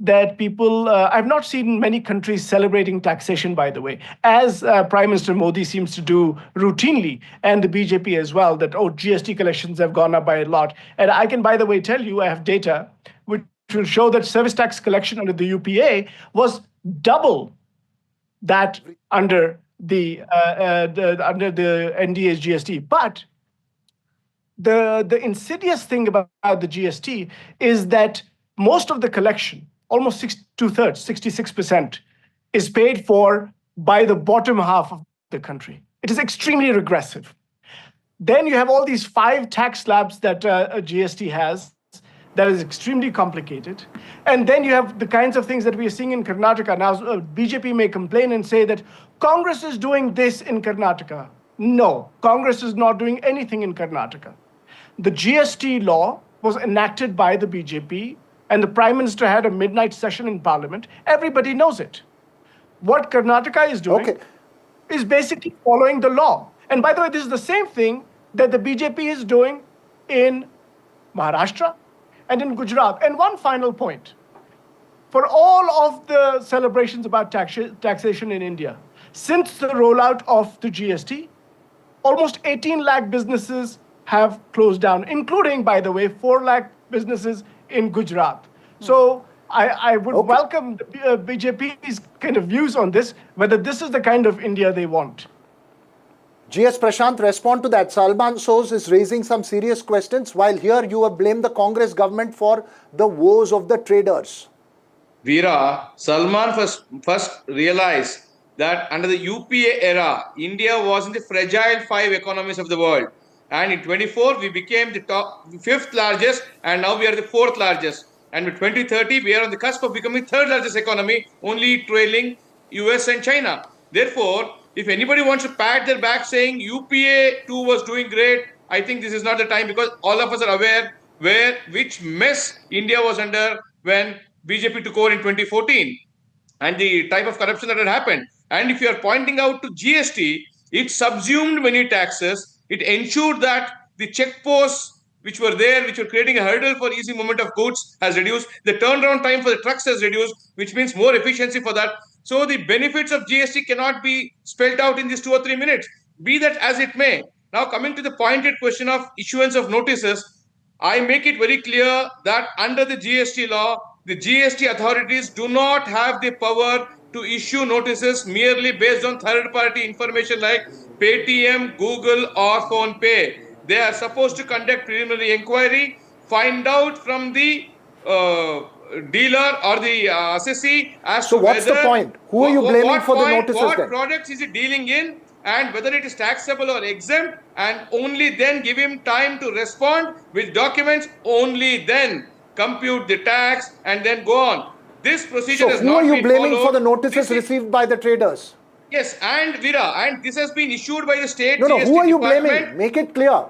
[SPEAKER 24] that people, I've not seen many countries celebrating taxation, by the way, as Prime Minister Modi seems to do routinely, and the BJP as well, that, GST collections have gone up by a lot. And I can, by the way, tell you, I have data which will show that service tax collection under the UPA was double that under the NDA's GST. But the insidious thing about the GST is that most of the collection, almost two-thirds, 66%, is paid for by the bottom half of the country. It is extremely regressive. Then you have all these 5 tax slabs that a GST has that is extremely complicated. And then you have the kinds of things that we are seeing in Karnataka. Now, BJP may complain and say that Congress is doing this in Karnataka. No, Congress is not doing anything in Karnataka. The GST law was enacted by the BJP, and the Prime Minister had a midnight session in Parliament. Everybody knows it. What Karnataka is doing is basically following the law. And by the way, this is the same thing that the BJP is doing in Maharashtra and in Gujarat. And one final point. For all of the celebrations about taxation in India, since the rollout of the GST, almost 18 lakh businesses have closed down, including, by the way, 4 lakh businesses in Gujarat. So I would welcome the BJP's kind of views on this, whether this is the kind of India they want.
[SPEAKER 1] GS Prashant, respond to that. Salman Soz is raising some serious questions, while here you have blamed the Congress government for the woes of the traders.
[SPEAKER 4] Veera, Salman first realized that under the UPA era, India was in the fragile 5 economies of the world. And in 24, we became the 5th largest, and now we are the 4th largest. And by 2030, we are on the cusp of becoming 3rd largest economy, only trailing US and China. Therefore, if anybody wants to pat their back saying UPA too was doing great, I think this is not the time, because all of us are aware which mess India was under when BJP took over in 2014 and the type of corruption that had happened. And if you are pointing out to GST, it subsumed many taxes. It ensured that the checkposts which were there, which were creating a hurdle for easy movement of goods, has reduced. The turnaround time for the trucks has reduced, which means more efficiency for that. So the benefits of GST cannot be spelled out in these 2 or 3 minutes, be that as it may. Now, coming to the pointed question of issuance of notices, I make it very clear that under the GST law, the GST authorities do not have the power to issue notices merely based on third-party information like Paytm, Google, or PhonePe. They are supposed to conduct preliminary inquiry, find out from the dealer or the assessee as to whether...
[SPEAKER 1] So what's the point? Who are you blaming for the notices
[SPEAKER 4] what
[SPEAKER 1] then?
[SPEAKER 4] products is it dealing in, and whether it is taxable or exempt, and only then give him time to respond with documents, only then compute the tax and then go on. This procedure has not been followed.
[SPEAKER 1] So who are you blaming for the notices received by the traders?
[SPEAKER 4] Yes, and Veera, and this has been issued by the state
[SPEAKER 1] No,
[SPEAKER 4] GST
[SPEAKER 1] who are you
[SPEAKER 4] department.
[SPEAKER 1] blaming? Make it clear.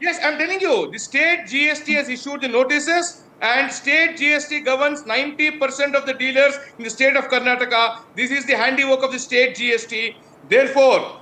[SPEAKER 4] Yes, I'm telling you, the state GST has issued the notices, and state GST governs 90% of the dealers in the state of Karnataka. This is the handiwork of the state GST. Therefore,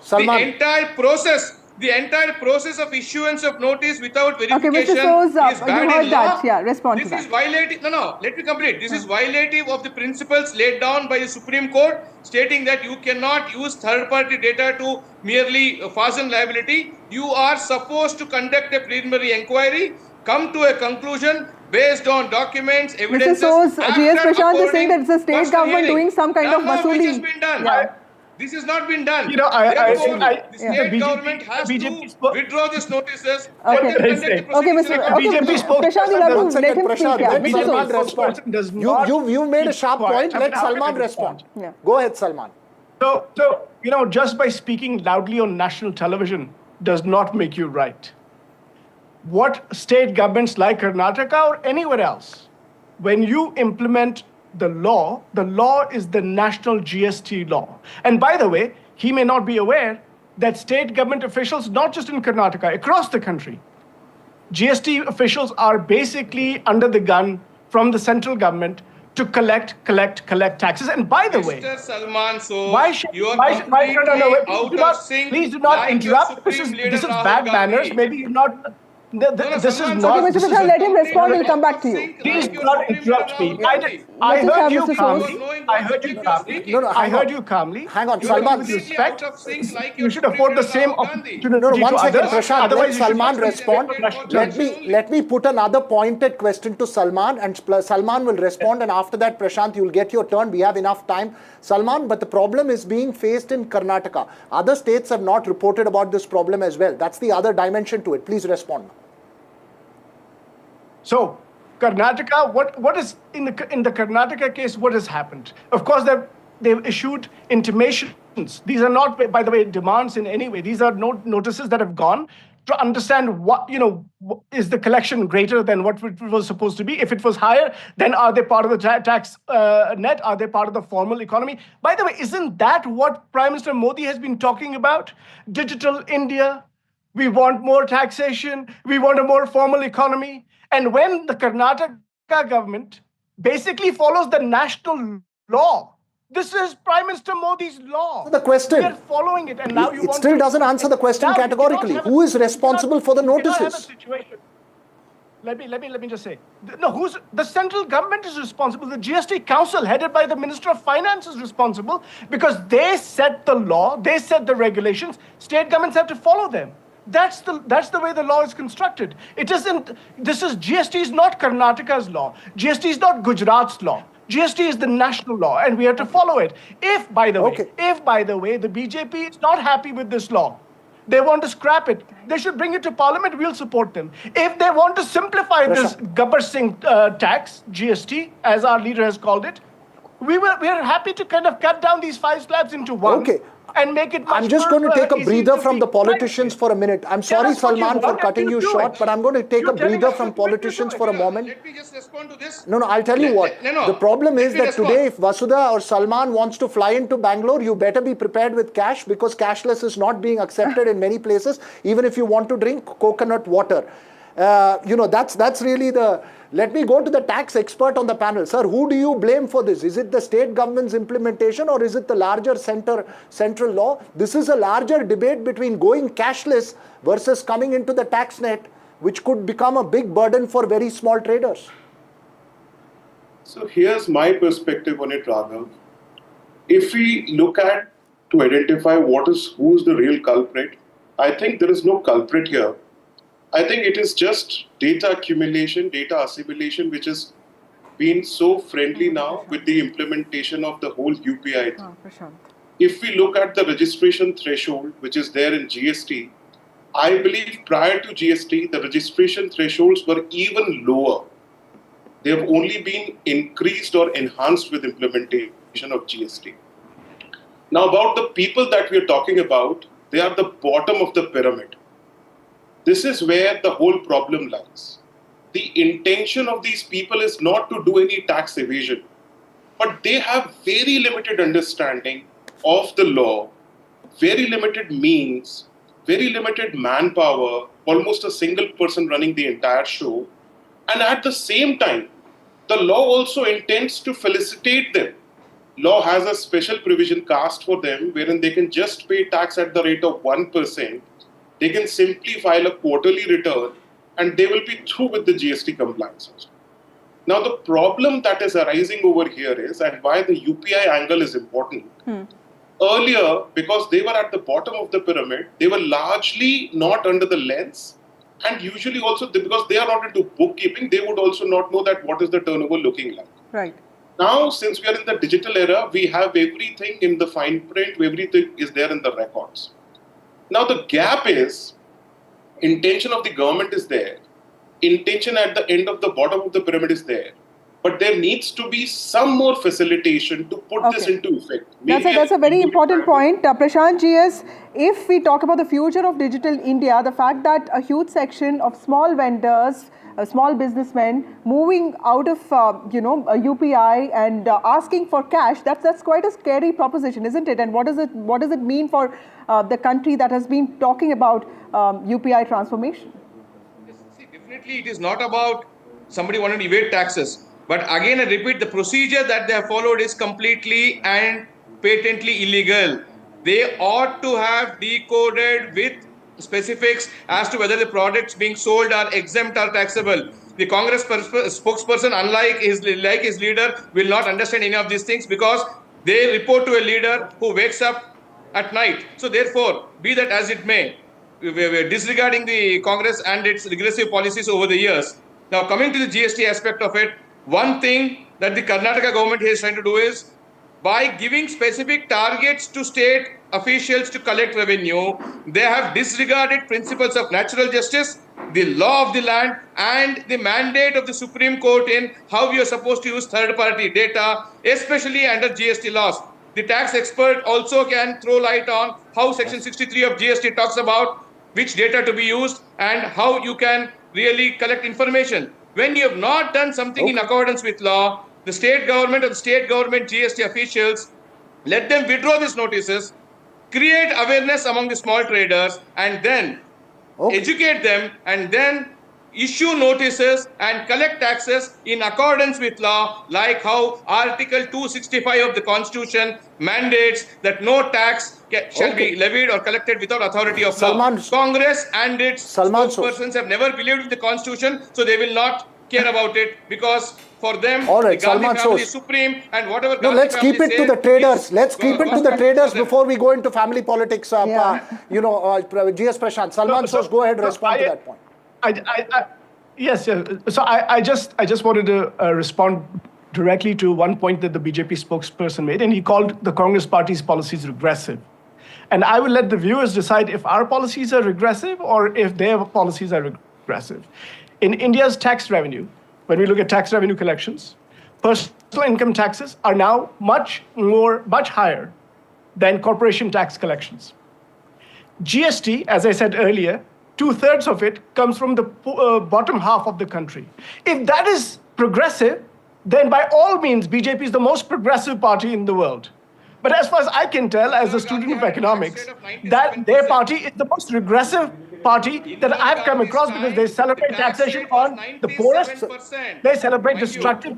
[SPEAKER 4] the entire process of issuance of notice without verification is bad in law.
[SPEAKER 2] Yeah, respond
[SPEAKER 4] This
[SPEAKER 2] to that.
[SPEAKER 4] is violative. No, let me complete. This is violative of the principles laid down by the Supreme Court, stating that you cannot use third-party data to merely fasten liability. You are supposed to conduct a preliminary inquiry, come to a conclusion based on documents, evidences.
[SPEAKER 2] Mr. Soz, GS Prashant is saying that it's the state government doing some kind of
[SPEAKER 4] Which has
[SPEAKER 2] vasuli.
[SPEAKER 4] been done.
[SPEAKER 2] Yeah.
[SPEAKER 4] This has not been done.
[SPEAKER 24] Therefore,
[SPEAKER 4] the state government has to withdraw these notices.
[SPEAKER 2] Okay, Prashant, you have to let him speak. Yeah.
[SPEAKER 1] Salman respond. You made a sharp point. Let Salman respond.
[SPEAKER 2] Yeah.
[SPEAKER 1] Go ahead, Salman.
[SPEAKER 24] So, just by speaking loudly on national television does not make you right. What state governments like Karnataka or anywhere else, when you implement the law is the national GST law. And by the way, he may not be aware that state government officials, not just in Karnataka, across the country, GST officials are basically under the gun from the central government to collect taxes. And by the way,
[SPEAKER 4] Mr. Salman, so
[SPEAKER 24] please do not interrupt. This is bad manners. Maybe you're not. This is not.
[SPEAKER 2] Okay, Mr. Prashant, let him respond. We'll come back to you.
[SPEAKER 24] Please do not interrupt me. I heard you calmly. I heard you calmly. I heard you calmly.
[SPEAKER 1] Hang on, Salman.
[SPEAKER 24] With respect, you should afford the same opportunity
[SPEAKER 1] No,
[SPEAKER 24] to
[SPEAKER 1] one second,
[SPEAKER 24] others.
[SPEAKER 1] Prashant. Let
[SPEAKER 24] Otherwise, you should
[SPEAKER 1] Salman
[SPEAKER 24] not
[SPEAKER 1] respond. Let me put another pointed question to Salman, and Salman will respond. And after that, Prashant, you'll get your turn. We have enough time, Salman. But the problem is being faced in Karnataka. Other states have not reported about this problem as well. That's the other dimension to it. Please respond.
[SPEAKER 24] So, Karnataka, what is in the Karnataka case? What has happened? Of course, they've issued intimations. These are not, by the way, demands in any way. These are notices that have gone to understand what, is the collection greater than what it was supposed to be? If it was higher, then are they part of the tax net? Are they part of the formal economy? By the way, isn't that what Prime Minister Modi has been talking about? Digital India. We want more taxation. We want a more formal economy. And when the Karnataka government basically follows the national law, this is Prime Minister Modi's law.
[SPEAKER 1] The question.
[SPEAKER 24] We are following it, and now
[SPEAKER 1] it still doesn't answer the question categorically. Who is responsible for the notices?
[SPEAKER 24] Let me just say. No, the central government is responsible. The GST Council, headed by the Minister of Finance, is responsible because they set the law, they set the regulations. State governments have to follow them. That's the way the law is constructed. It isn't. GST is not Karnataka's law. GST is not Gujarat's law. GST is the national law, and we have to follow it. If, by the way, the BJP is not happy with this law, they want to scrap it, they should bring it to Parliament. We'll support them. If they want to simplify this Gabbar Singh tax, GST, as our leader has called it, we are happy to kind of cut down these 5 slabs into one.
[SPEAKER 1] Okay.
[SPEAKER 24] And make it much
[SPEAKER 1] I'm just going to take a breather from the politicians for a minute. I'm sorry, Salman, for cutting you short, but I'm going to take a breather from politicians for a moment.
[SPEAKER 4] Let me just respond to this.
[SPEAKER 1] No, I'll tell you what. The problem is that today, if Vasudha or Salman wants to fly into Bangalore, you better be prepared with cash, because cashless is not being accepted in many places, even if you want to drink coconut water. That's really the... Let me go to the tax expert on the panel. Sir, who do you blame for this? Is it the state government's implementation, or is it the larger central law? This is a larger debate between going cashless versus coming into the tax net, which could become a big burden for very small traders.
[SPEAKER 6] So here's my perspective on it, Raghav. If we look at to identify who's the real culprit, I think there is no culprit here. I think it is just data accumulation, data assimilation, which has been so friendly now with the implementation of the whole UPI thing. If we look at the registration threshold, which is there in GST, I believe prior to GST, the registration thresholds were even lower. They have only been increased or enhanced with implementation of GST. Now, about the people that we are talking about, they are the bottom of the pyramid. This is where the whole problem lies. The intention of these people is not to do any tax evasion, but they have very limited understanding of the law, very limited means, very limited manpower, almost a single person running the entire show. And at the same time, the law also intends to felicitate them. Law has a special provision cast for them wherein they can just pay tax at the rate of 1%. They can simply file a quarterly return and they will be through with the GST compliance. Now, the problem that is arising over here is, and why the UPI angle is important. Earlier, because they were at the bottom of the pyramid, they were largely not under the lens, and usually also because they are not into bookkeeping, they would also not know that what is the turnover looking like.
[SPEAKER 2] Right.
[SPEAKER 6] Now, since we are in the digital era, we have everything in the fine print, everything is there in the records. Now, the gap is, intention of the government is there, intention at the end of the bottom of the pyramid is there, but there needs to be some more facilitation to put this into effect.
[SPEAKER 2] That's a very important point. Prashant GS, if we talk about the future of digital India, the fact that a huge section of small vendors, small businessmen moving out of UPI and asking for cash, that's quite a scary proposition, isn't it? And what does it mean for the country that has been talking about UPI transformation?
[SPEAKER 4] See, definitely it is not about somebody wanting to evade taxes. But again, I repeat, the procedure that they have followed is completely and patently illegal. They ought to have decoded with specifics as to whether the products being sold are exempt or taxable. The Congress spokesperson, unlike his leader, will not understand any of these things because they report to a leader who wakes up at night. So therefore, be that as it may, we're disregarding the Congress and its regressive policies over the years. Now, coming to the GST aspect of it, one thing that the Karnataka government is trying to do is, by giving specific targets to state officials to collect revenue, they have disregarded principles of natural justice the law of the land and the mandate of the Supreme Court in how we are supposed to use third-party data, especially under GST laws. The tax expert also can throw light on how Section 63 of GST talks about which data to be used and how you can really collect information. When you have not done something in accordance with law, the state government or the state government GST officials, let them withdraw these notices, create awareness among the small traders, and then educate them, and then issue notices and collect taxes in accordance with law, like how Article 265 of the Constitution mandates that no tax shall be levied or collected without authority of law. Congress and its spokespersons have never believed in the Constitution, so they will not care about it, because for them, the Gandhi family is supreme, and whatever Gandhi
[SPEAKER 1] let's keep it to the traders. Let's keep it to the traders before we go into family politics. GS Prashant, Salman Soos, go ahead, respond to that point.
[SPEAKER 24] Yes. So I just wanted to respond directly to one point that the BJP spokesperson made, and he called the Congress Party's policies regressive. And I will let the viewers decide if our policies are regressive or if their policies are regressive. In India's tax revenue, when we look at tax revenue collections, personal income taxes are now much higher than corporation tax collections. GST, as I said earlier, 2/3 of it comes from the bottom half of the country. If that is progressive, then by all means, BJP is the most progressive party in the world. But as far as I can tell, as a student of economics, that their party is the most regressive party that I've come across, because they celebrate taxation on the poorest. They celebrate destructive.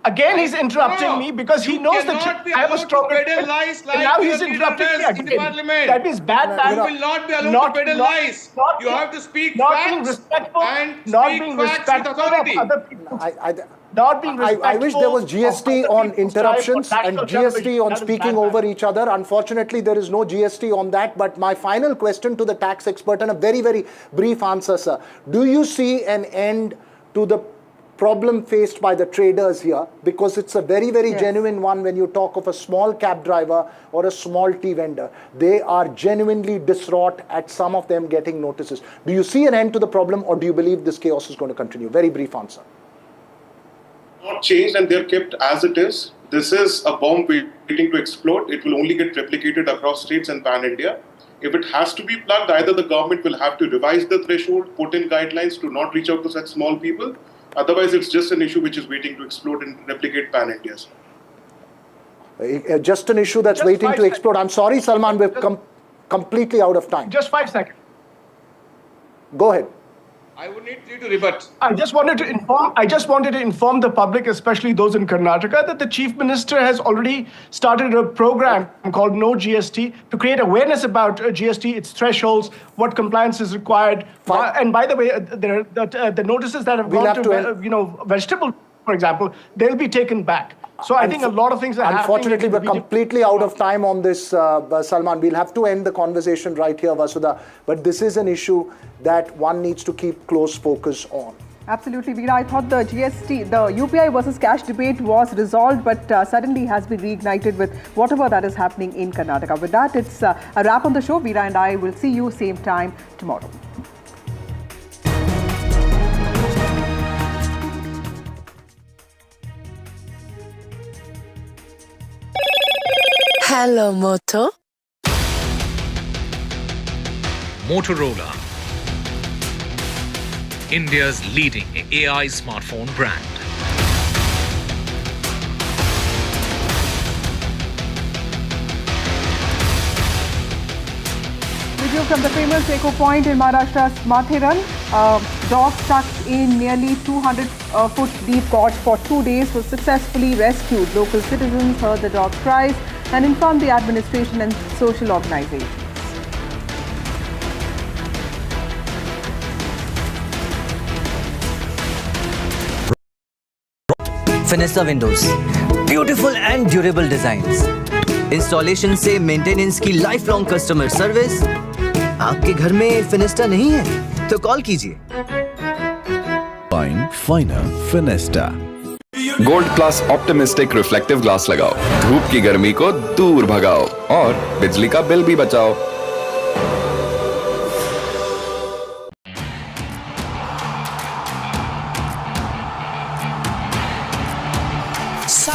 [SPEAKER 24] Again, he's interrupting me because he knows that I have a stronger. And now he's interrupting me again. That means bad
[SPEAKER 4] You will not be allowed to peddle lies. You have to speak facts and speak facts with authority.
[SPEAKER 1] I wish there was GST on interruptions and GST on speaking over each other. Unfortunately, there is no GST on that. But my final question to the tax expert, and a very, very brief answer, sir. Do you see an end to the problem faced by the traders here? Because it's a very, very genuine one when you talk of a small cab driver or a small tea vendor. They are genuinely distraught at some of them getting notices. Do you see an end to the problem, or do you believe this chaos is going to continue? Very brief answer.
[SPEAKER 6] Not changed, and they're kept as it is. This is a bomb waiting to explode. It will only get replicated across states and pan-India. If it has to be plugged, either the government will have to revise the threshold, put in guidelines to not reach out to such small people. Otherwise, it's just an issue which is waiting to explode and replicate pan-India.
[SPEAKER 1] Just an issue that's waiting to explode. I'm sorry, Salman, we've come completely out of time.
[SPEAKER 24] Just 5 seconds.
[SPEAKER 1] Go ahead.
[SPEAKER 4] I would need you to rebut.
[SPEAKER 24] I just wanted to inform the public, especially those in Karnataka, that the Chief Minister has already started a program called No GST to create awareness about GST, its thresholds, what compliance is required. And by the way, the notices that have gone to vegetable, for example, they'll be taken back. So I think a lot of things are happening.
[SPEAKER 1] Unfortunately, we're completely out of time on this, Salman. We'll have to end the conversation right here, Vasudha. But this is an issue that one needs to keep close focus on.
[SPEAKER 2] Absolutely, Veera. I thought the GST, the UPI versus cash debate was resolved, but suddenly has been reignited with whatever that is happening in Karnataka. With that, it's a wrap on the show. Veera and I will see you same time tomorrow.
[SPEAKER 7] Hello, Moto.
[SPEAKER 21] Motorola, India's leading AI smartphone brand.
[SPEAKER 2] Video from the famous Eco Point in Maharashtra's Mathiran. Dog stuck in nearly 200-foot deep gorge for 2 days was successfully rescued. Local citizens heard the dog's cries and informed the administration and social organizations.
[SPEAKER 9] Fenesta Windows, beautiful and durable designs. Installation से maintenance की lifelong customer service. आपके घर में फिनेस्टा नहीं है तो call कीजिए.
[SPEAKER 13] Fine, finer, Fenesta.
[SPEAKER 11] Gold plus optimistic reflective glass लगाओ, धूप की गर्मी को दूर भगाओ और बिजली का बिल भी बचाओ.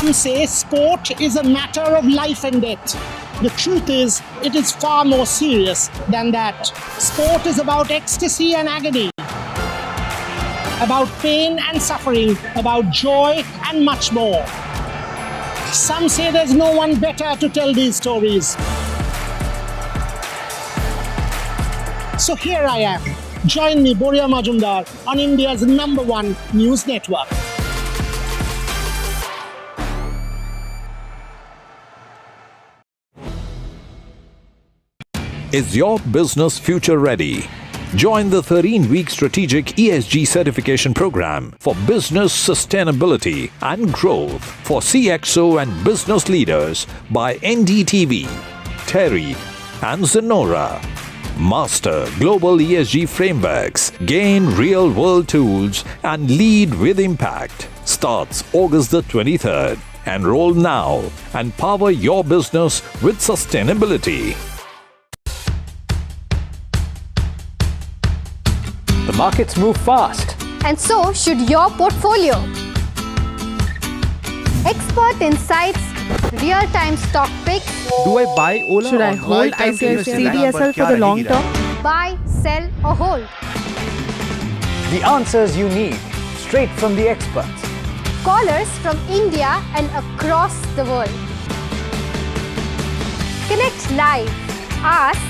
[SPEAKER 7] Some say sport is a matter of life and death. The truth is, it is far more serious than that. Sport is about ecstasy and agony, about pain and suffering, about joy and much more. Some say there's no one better to tell these stories. So here I am. Join me, Boria Majumdar, on India's #1 news network.
[SPEAKER 13] Is your business future ready? Join the 13-week strategic ESG certification program for business sustainability and growth for CXO and business leaders by NDTV, Terry and Zenora. Master global ESG frameworks, gain real-world tools and lead with impact. Starts August the 23rd. Enroll now and power your business with sustainability.
[SPEAKER 12] The markets move fast.
[SPEAKER 10] And so should your portfolio. Expert insights, real-time stock picks.
[SPEAKER 12] Do I buy Ola?
[SPEAKER 2] Should I hold CDSL for the long term?
[SPEAKER 10] Buy, sell or hold.
[SPEAKER 12] The answers you need, straight from the experts.
[SPEAKER 10] Callers from India and across the world. Connect live, ask,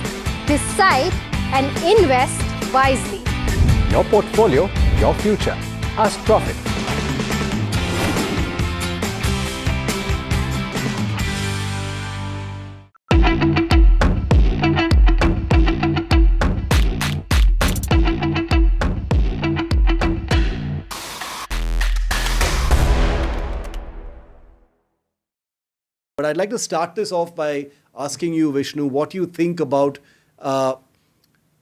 [SPEAKER 10] decide and invest wisely.
[SPEAKER 12] Your portfolio, your future. Ask Profit.
[SPEAKER 14] But I'd like to start this off by asking you, Vishnu, what you think about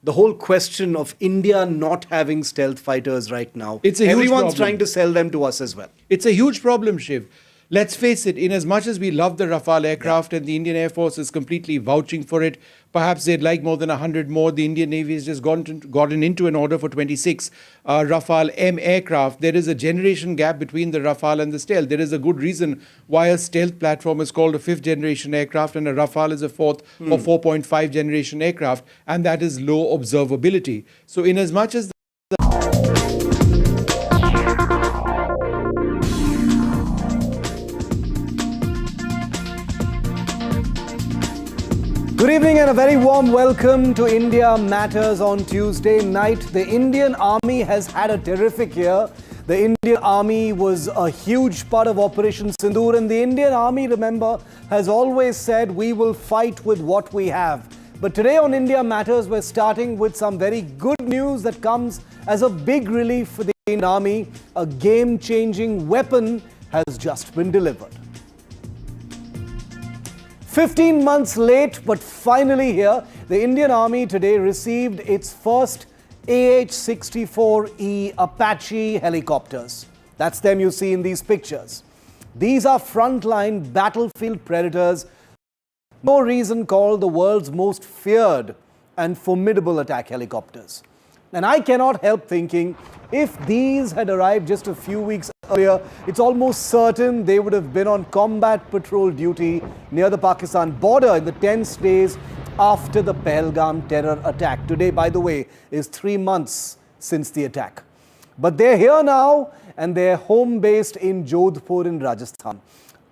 [SPEAKER 14] the whole question of India not having stealth fighters right now.
[SPEAKER 19] It's a huge
[SPEAKER 14] Everyone's
[SPEAKER 19] problem.
[SPEAKER 14] trying to sell them to us as well.
[SPEAKER 19] It's a huge problem, Shiv. Let's face it, in as much as we love the Rafale aircraft and the Indian Air Force is completely vouching for it, perhaps they'd like more than 100 more. The Indian Navy has just gotten into an order for 26 Rafale M aircraft. There is a generation gap between the Rafale and the stealth. There is a good reason why a stealth platform is called a 5th generation aircraft and a Rafale is a 4th or 4.5 generation aircraft, and that is low observability. So in as much as
[SPEAKER 14] Good evening and a very warm welcome to India Matters on Tuesday night. The Indian Army has had a terrific year. The Indian Army was a huge part of Operation Sindoor, and the Indian Army, remember, has always said we will fight with what we have. But today on India Matters, we're starting with some very good news that comes as a big relief for the Indian Army. A game-changing weapon has just been delivered. 15 months late, but finally here, the Indian Army today received its first AH-64E Apache helicopters. That's them you see in these pictures. These are frontline battlefield predators, no reason called the world's most feared and formidable attack helicopters. And I cannot help thinking, if these had arrived just a few weeks earlier, it's almost certain they would have been on combat patrol duty near the Pakistan border in the tense days after the Pahalgam terror attack. Today, by the way, is 3 months since the attack. But they're here now, and they're home-based in Jodhpur in Rajasthan.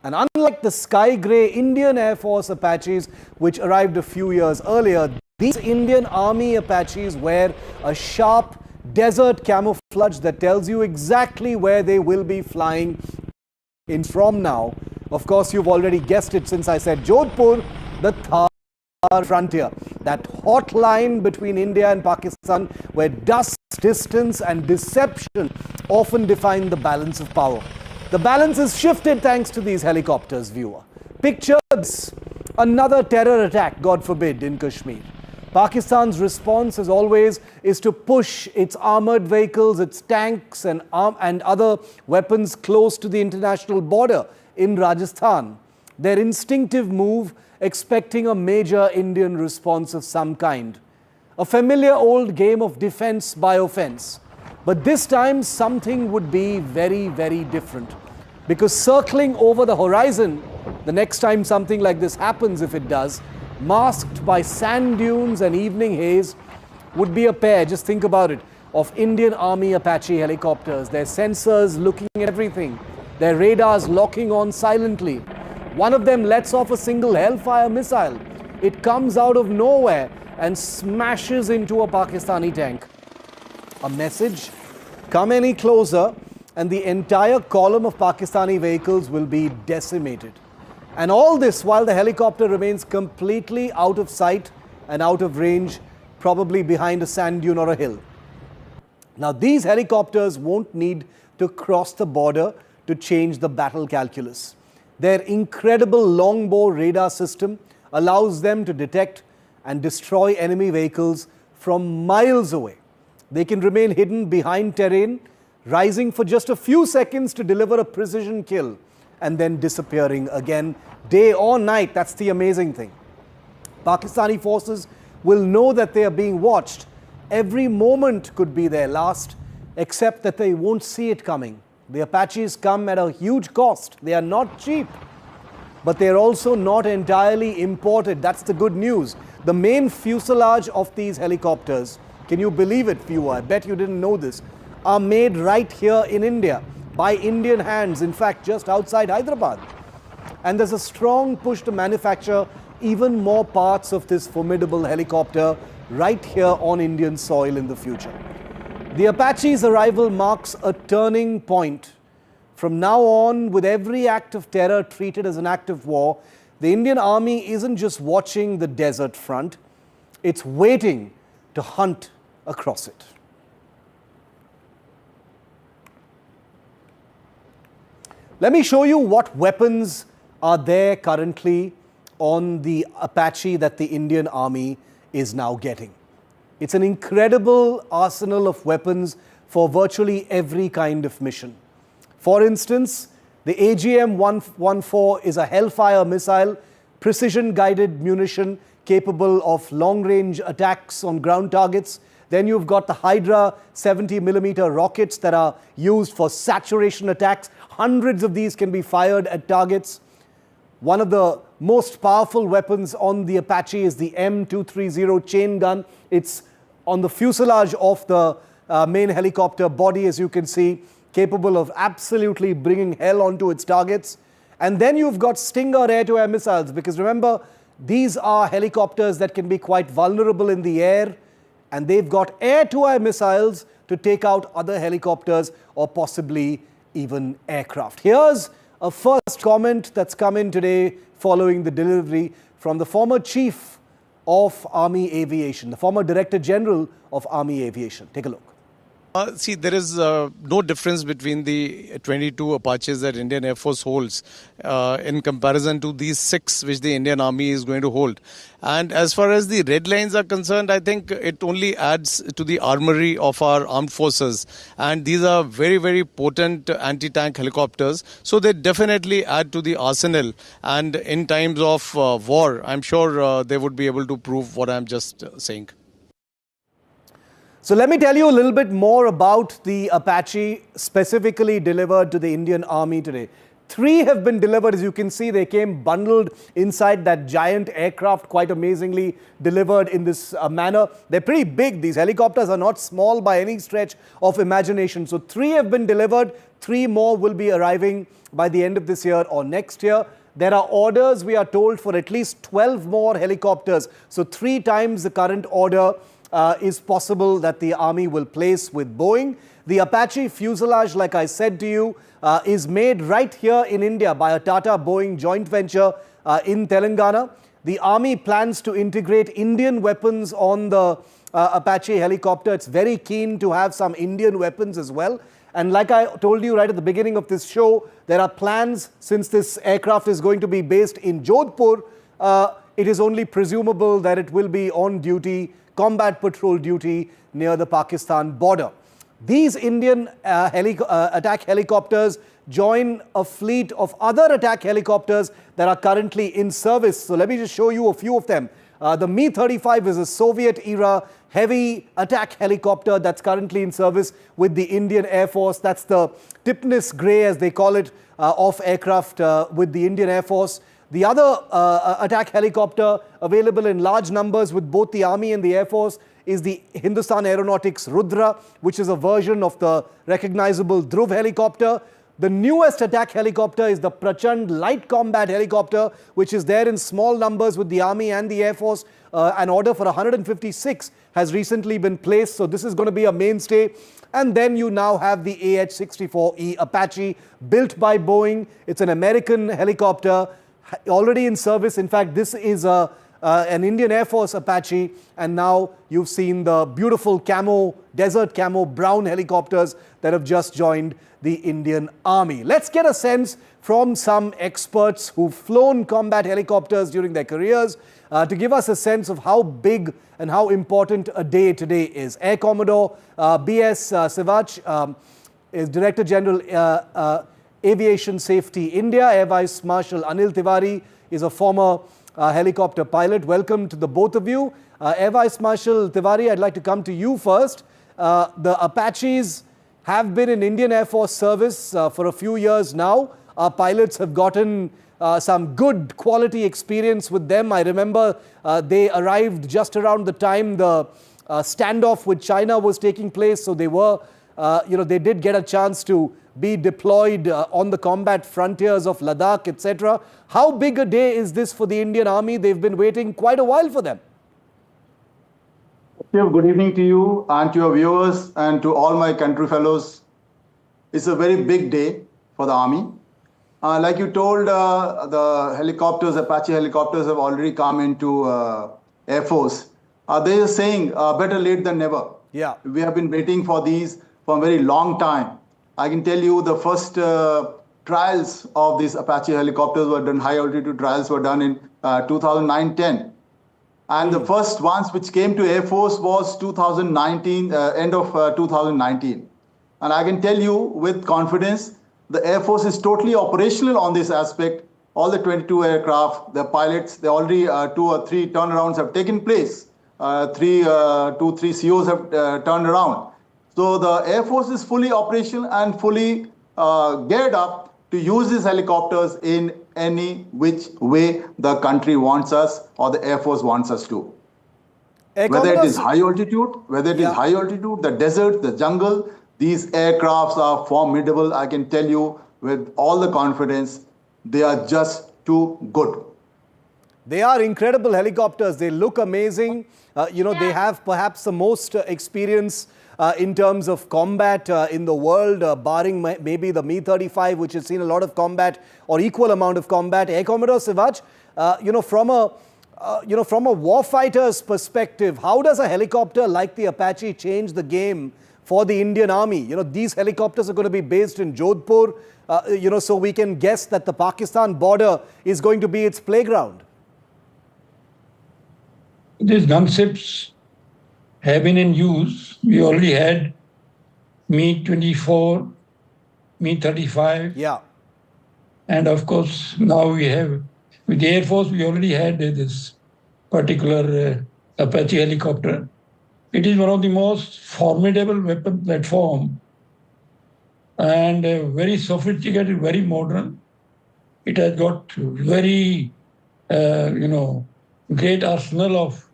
[SPEAKER 14] And unlike the sky grey Indian Air Force Apaches, which arrived a few years earlier, these Indian Army Apaches wear a sharp desert camouflage that tells you exactly where they will be flying in from now. Of course, you've already guessed it since I said Jodhpur, the Tharoor frontier. That hot line between India and Pakistan where dust, distance and deception often define the balance of power. The balance is shifted thanks to these helicopters, viewer. Picture this, another terror attack, God forbid, in Kashmir. Pakistan's response, as always, is to push its armored vehicles, its tanks and other weapons close to the international border in Rajasthan. Their instinctive move, expecting a major Indian response of some kind. A familiar old game of defense by offense. But this time, something would be very, very different. Because circling over the horizon, the next time something like this happens, if it does, masked by sand dunes and evening haze, would be a pair, just think about it, of Indian Army Apache helicopters, their sensors looking at everything, their radars locking on silently. One of them lets off a single Hellfire missile. It comes out of nowhere and smashes into a Pakistani tank. A message, come any closer, and the entire column of Pakistani vehicles will be decimated. And all this while the helicopter remains completely out of sight and out of range, probably behind a sand dune or a hill. Now, these helicopters won't need to cross the border to change the battle calculus. Their incredible longbow radar system allows them to detect and destroy enemy vehicles from miles away. They can remain hidden behind terrain, rising for just a few seconds to deliver a precision kill, and then disappearing again, day or night. That's the amazing thing. Pakistani forces will know that they are being watched. Every moment could be their last, except that they won't see it coming. The Apaches come at a huge cost. They are not cheap, but they're also not entirely imported. That's the good news. The main fuselage of these helicopters, can you believe it, viewer? I bet you didn't know this, are made right here in India by Indian hands, in fact, just outside Hyderabad. And there's a strong push to manufacture even more parts of this formidable helicopter right here on Indian soil in the future. The Apache's arrival marks a turning point. From now on, with every act of terror treated as an act of war, the Indian Army isn't just watching the desert front, it's waiting to hunt across it. Let me show you what weapons are there currently on the Apache that the Indian Army is now getting. It's an incredible arsenal of weapons for virtually every kind of mission. For instance, the AGM-114 is a Hellfire missile, precision-guided munition capable of long-range attacks on ground targets. Then you've got the Hydra 70mm rockets that are used for saturation attacks. Hundreds of these can be fired at targets. One of the most powerful weapons on the Apache is the M230 chain gun. It's on the fuselage of the main helicopter body, as you can see, capable of absolutely bringing hell onto its targets. And then you've got Stinger air-to-air missiles, because remember, these are helicopters that can be quite vulnerable in the air, and they've got air-to-air missiles to take out other helicopters or possibly even aircraft. Here's a first comment that's come in today following the delivery from the former chief of Army Aviation, the former Director General of Army Aviation. Take a look.
[SPEAKER 8] See, there is no difference between the 22 Apaches that Indian Air Force holds in comparison to these 6 which the Indian Army is going to hold. And as far as the red lines are concerned, I think it only adds to the armory of our armed forces. And these are very, very potent anti-tank helicopters. So they definitely add to the arsenal. And in times of war, I'm sure they would be able to prove what I'm just saying.
[SPEAKER 14] So let me tell you a little bit more about the Apache specifically delivered to the Indian Army today. 3 have been delivered. As you can see, they came bundled inside that giant aircraft, quite amazingly delivered in this manner. They're pretty big. These helicopters are not small by any stretch of imagination. So 3 have been delivered. 3 more will be arriving by the end of this year or next year. There are orders, we are told, for at least 12 more helicopters. So 3 times the current order is possible that the Army will place with Boeing. The Apache fuselage, like I said to you, is made right here in India by a Tata-Boeing joint venture in Telangana. The Army plans to integrate Indian weapons on the Apache helicopter. It's very keen to have some Indian weapons as well. And like I told you right at the beginning of this show, there are plans, since this aircraft is going to be based in Jodhpur, it is only presumable that it will be on duty, combat patrol duty near the Pakistan border. These Indian attack helicopters join a fleet of other attack helicopters that are currently in service. So let me just show you a few of them. The Mi-35 is a Soviet-era heavy attack helicopter that's currently in service with the Indian Air Force. That's the Tipnis Grey, as they call it, of aircraft with the Indian Air Force. The other attack helicopter available in large numbers with both the Army and the Air Force is the Hindustan Aeronautics Rudra, which is a version of the recognizable Dhruv helicopter. The newest attack helicopter is the Prachand light combat helicopter, which is there in small numbers with the Army and the Air Force. An order for 156 has recently been placed, so this is going to be a mainstay. And then you now have the AH-64E Apache, built by Boeing. It's an American helicopter, already in service. In fact, this is an Indian Air Force Apache, and now you've seen the beautiful camo, desert camo brown helicopters that have just joined the Indian Army. Let's get a sense from some experts who've flown combat helicopters during their careers to give us a sense of how big and how important a day today is. Air Commodore B.S. Sivach is Director General Aviation Safety India. Air Vice Marshal Anil Tiwari is a former helicopter pilot. Welcome to the both of you. Air Vice Marshal Tiwari, I'd like to come to you first. The Apaches have been in Indian Air Force service for a few years now. Our pilots have gotten some good quality experience with them. I remember they arrived just around the time the standoff with China was taking place. So they were, they did get a chance to be deployed on the combat frontiers of Ladakh, etc. How big a day is this for the Indian Army? They've been waiting quite a while for them.
[SPEAKER 15] Good evening to you and to your viewers and to all my country fellows. It's a very big day for the Army. Like you told, the helicopters, Apache helicopters have already come into Air Force. They are saying better late than never.
[SPEAKER 14] Yeah.
[SPEAKER 15] We have been waiting for these for a very long time. I can tell you the first trials of these Apache helicopters were done, high altitude trials were done in 2009-10. And the first ones which came to Air Force was 2019, end of 2019. And I can tell you with confidence, the Air Force is totally operational on this aspect. All the 22 aircraft, the pilots, they already 2 or 3 turnarounds have taken place. 2-3 COs have turned around. So the Air Force is fully operational and fully geared up to use these helicopters in any which way the country wants us or the Air Force wants us to. Whether it is high altitude, the desert, the jungle, these aircrafts are formidable. I can tell you with all the confidence, they are just too good.
[SPEAKER 14] They are incredible helicopters. They look amazing. They have perhaps the most experience in terms of combat in the world, barring maybe the Mi-35, which has seen a lot of combat or equal amount of combat. Air Commodore Sivach, from a warfighter's perspective, how does a helicopter like the Apache change the game for the Indian Army? These helicopters are going to be based in Jodhpur, so we can guess that the Pakistan border is going to be its playground.
[SPEAKER 16] These gunships have been in use. We already had Mi-24, Mi-35.
[SPEAKER 14] Yeah.
[SPEAKER 16] And of course, now we have, with the Air Force, we already had this particular Apache helicopter. It is one of the most formidable weapon platform and very sophisticated, very modern. It has got very, great arsenal of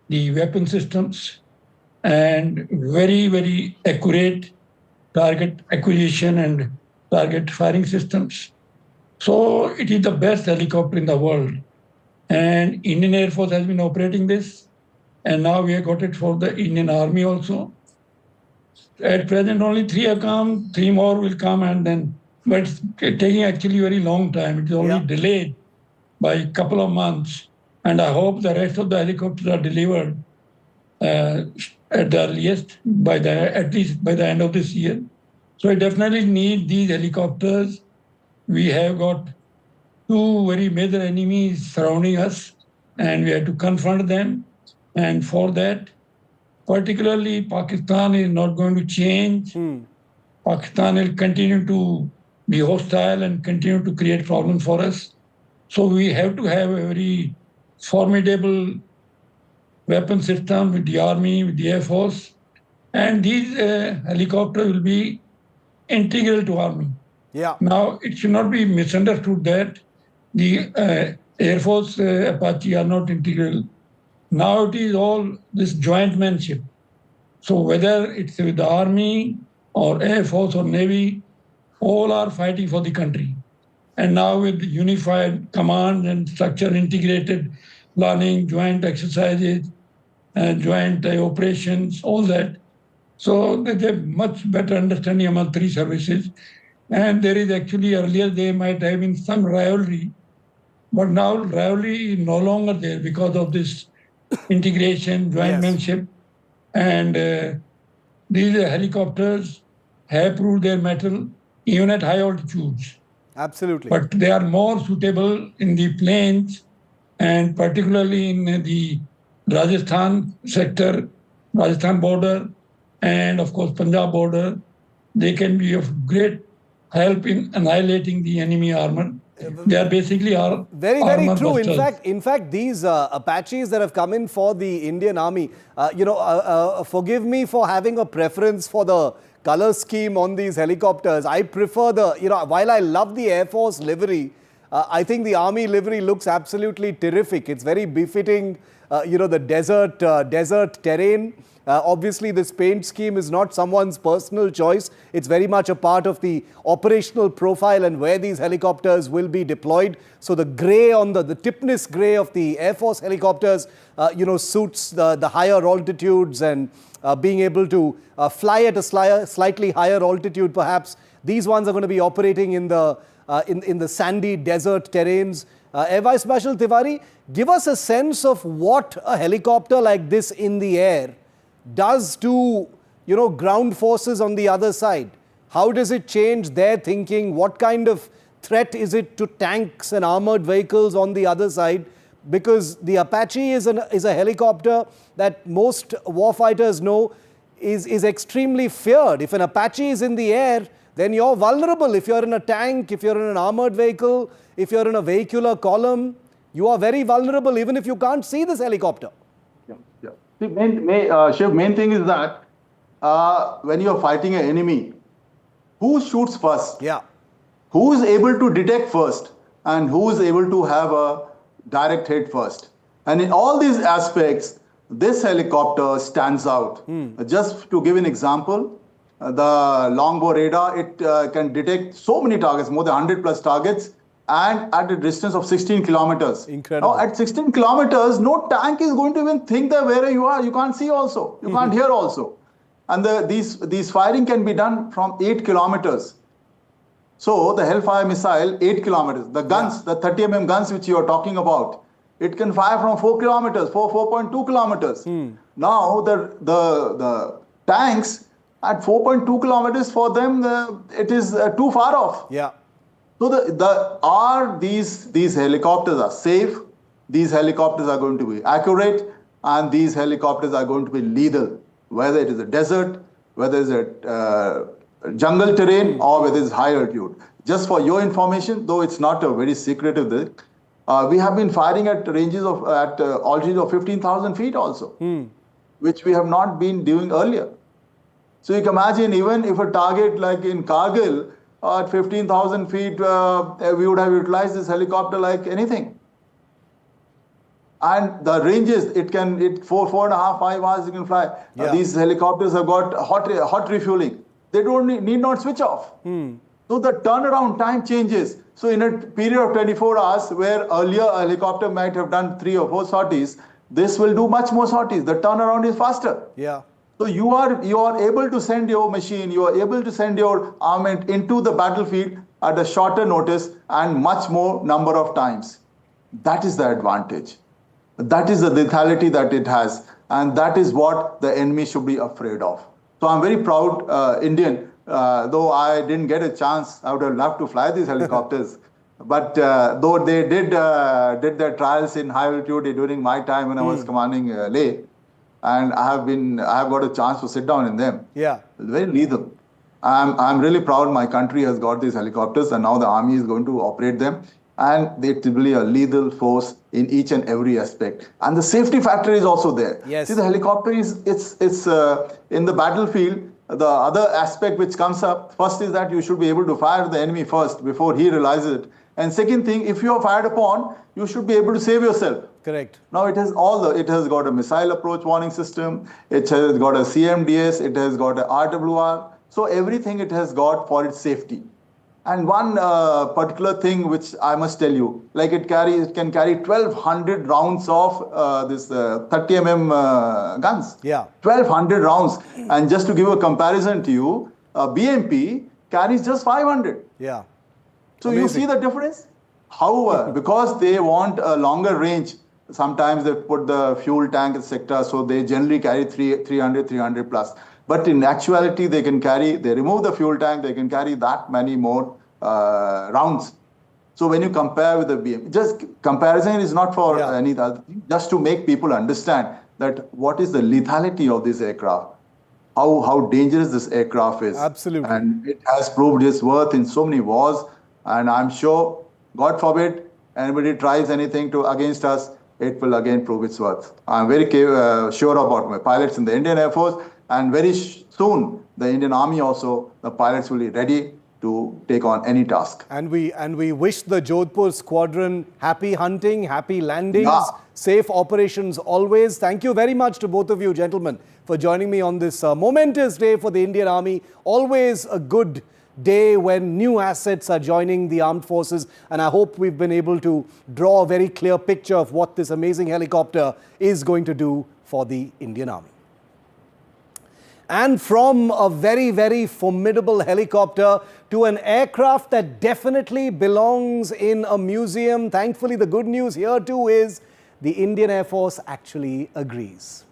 [SPEAKER 16] the weapon systems and very, very accurate target acquisition and target firing systems. So it is the best helicopter in the world. And Indian Air Force has been operating this. And now we have got it for the Indian Army also. At present, only 3 have come, 3 more will come, and then, but it's taking actually very long time. It is only delayed by a couple of months. And I hope the rest of the helicopters are delivered at the earliest, at least by the end of this year. So I definitely need these helicopters. We have got 2 very major enemies surrounding us, and we have to confront them. And for that, particularly Pakistan is not going to change. Pakistan will continue to be hostile and continue to create problems for us. So we have to have a very formidable weapon system with the Army, with the Air Force. And these helicopters will be integral to Army.
[SPEAKER 1] Yeah.
[SPEAKER 16] Now, it should not be misunderstood that the Air Force Apache are not integral. Now it is all this jointmanship. So whether it's with the Army or Air Force or Navy, all are fighting for the country. And now with unified command and structure, integrated planning, joint exercises, and joint operations, all that. So there's a much better understanding among three services. And there is actually, earlier there might have been some rivalry, but now rivalry is no longer there because of this integration, jointmanship. And these helicopters have proved their mettle even at high altitudes.
[SPEAKER 14] Absolutely.
[SPEAKER 16] But they are more suitable in the plains and particularly in the Rajasthan sector, Rajasthan border, and of course Punjab border. They can be of great help in annihilating the enemy armor. They are basically
[SPEAKER 14] very
[SPEAKER 16] armor
[SPEAKER 14] true.
[SPEAKER 16] busters.
[SPEAKER 14] In fact, these Apaches that have come in for the Indian Army, forgive me for having a preference for the color scheme on these helicopters. I prefer while I love the Air Force livery, I think the Army livery looks absolutely terrific. It's very befitting, the desert terrain. Obviously, this paint scheme is not someone's personal choice. It's very much a part of the operational profile and where these helicopters will be deployed. So the grey on the tipness grey of the Air Force helicopters, suits the higher altitudes and being able to fly at a slightly higher altitude perhaps. These ones are going to be operating in the sandy desert terrains. Air Vice Marshal Tiwari, give us a sense of what a helicopter like this in the air does to, ground forces on the other side. How does it change their thinking? What kind of threat is it to tanks and armored vehicles on the other side? Because the Apache is a helicopter that most warfighters know is extremely feared. If an Apache is in the air, then you're vulnerable. If you're in a tank, if you're in an armored vehicle, if you're in a vehicular column, you are very vulnerable even if you can't see this helicopter.
[SPEAKER 15] The main thing is that when you are fighting an enemy, who shoots first?
[SPEAKER 14] Yeah.
[SPEAKER 15] Who is able to detect first? And who is able to have a direct hit first? And in all these aspects, this helicopter stands out. Just to give an example, the longbow radar, it can detect so many targets, more than 100 plus targets, and at a distance of 16 kilometers.
[SPEAKER 14] Incredible.
[SPEAKER 15] Now, at 16 kilometers, no tank is going to even think that where you are. You can't see also. You can't hear also. And these firing can be done from 8 kilometers. So the Hellfire missile, 8 kilometers. The guns, the 30 mm guns which you are talking about, it can fire from 4 kilometers, 4.2 kilometers. Now, the tanks at 4.2 kilometers, for them, it is too far off.
[SPEAKER 14] Yeah.
[SPEAKER 15] So these helicopters are safe, these helicopters are going to be accurate, and these helicopters are going to be lethal, whether it is a desert, whether it's a jungle terrain, or whether it's high altitude. Just for your information, though it's not a very secretive thing, we have been firing at ranges at altitude of 15,000 feet also, which we have not been doing earlier. So you can imagine, even if a target like in Kargil, at 15,000 feet, we would have utilized this helicopter like anything. And the ranges, it 4.5, 5 hours you can fly.
[SPEAKER 14] Yeah.
[SPEAKER 15] These helicopters have got hot refueling. They need not switch off. So the turnaround time changes. So in a period of 24 hours, where earlier a helicopter might have done 3 or 4 sorties, this will do much more sorties. The turnaround is faster.
[SPEAKER 14] Yeah.
[SPEAKER 15] So you are able to send your machine, you are able to send your armament into the battlefield at a shorter notice and much more number of times. That is the advantage. That is the lethality that it has. And that is what the enemy should be afraid of. So I'm very proud Indian, though I didn't get a chance. I would have loved to fly these helicopters. But though they did their trials in high altitude during my time when I was commanding Leh, and I have got a chance to sit down in them.
[SPEAKER 14] Yeah.
[SPEAKER 15] It's very lethal. I'm really proud my country has got these helicopters, and now the army is going to operate them. and it will be a lethal force in each and every aspect. And the safety factor is also there.
[SPEAKER 14] Yes.
[SPEAKER 15] See, the helicopter is in the battlefield. The other aspect which comes up first is that you should be able to fire the enemy first before he realizes it. And second thing, if you are fired upon, you should be able to save yourself.
[SPEAKER 14] Correct.
[SPEAKER 15] Now it has got a missile approach warning system. It has got a CMDS. It has got a RWR. So everything it has got for its safety. And one particular thing which I must tell you, like it can carry 1,200 rounds of this 30 mm guns.
[SPEAKER 14] Yeah.
[SPEAKER 15] 1,200 rounds. And just to give a comparison to you, BMP carries just 500.
[SPEAKER 14] Yeah.
[SPEAKER 15] So you see the difference? However, because they want a longer range, sometimes they put the fuel tank, etc. So they generally carry 300 plus. But in actuality, they remove the fuel tank, they can carry that many more rounds. So when you compare with the BM, just comparison is not for any other thing, just to make people understand that what is the lethality of this aircraft, how dangerous this aircraft is.
[SPEAKER 14] Absolutely.
[SPEAKER 15] And it has proved its worth in so many wars. And I'm sure, God forbid, anybody tries anything against us, it will again prove its worth. I'm very sure about my pilots in the Indian Air Force, and very soon the Indian Army also, the pilots will be ready to take on any task.
[SPEAKER 14] And we wish the Jodhpur squadron happy hunting, happy landings, safe operations always. Thank you very much to both of you gentlemen for joining me on this momentous day for the Indian Army. Always a good day when new assets are joining the armed forces, and I hope we've been able to draw a very clear picture of what this amazing helicopter is going to do for the Indian Army. And from a very, very formidable helicopter to an aircraft that definitely belongs in a museum. Thankfully, the good news here too is the Indian Air Force actually agrees.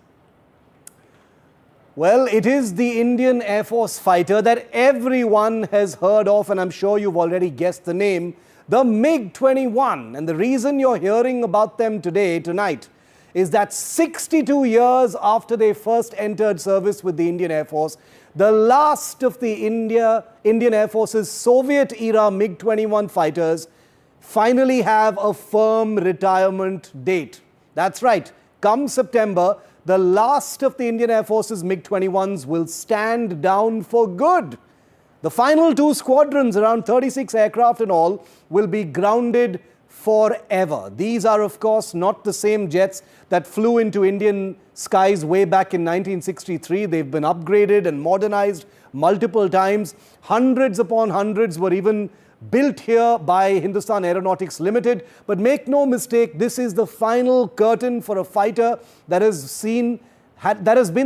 [SPEAKER 14] Well, it is the Indian Air Force fighter that everyone has heard of, and I'm sure you've already guessed the name, the MiG-21. And the reason you're hearing about them tonight, is that 62 years after they first entered service with the Indian Air Force, the last of the Indian Air Force's Soviet-era MiG-21 fighters finally have a firm retirement date. That's right. Come September, the last of the Indian Air Force's MiG-21s will stand down for good. The final two squadrons, around 36 aircraft in all, will be grounded forever. These are, of course, not the same jets that flew into Indian skies way back in 1963. They've been upgraded and modernized multiple times. Hundreds upon hundreds were even built here by Hindustan Aeronautics Limited. But make no mistake, this is the final curtain for a fighter that has been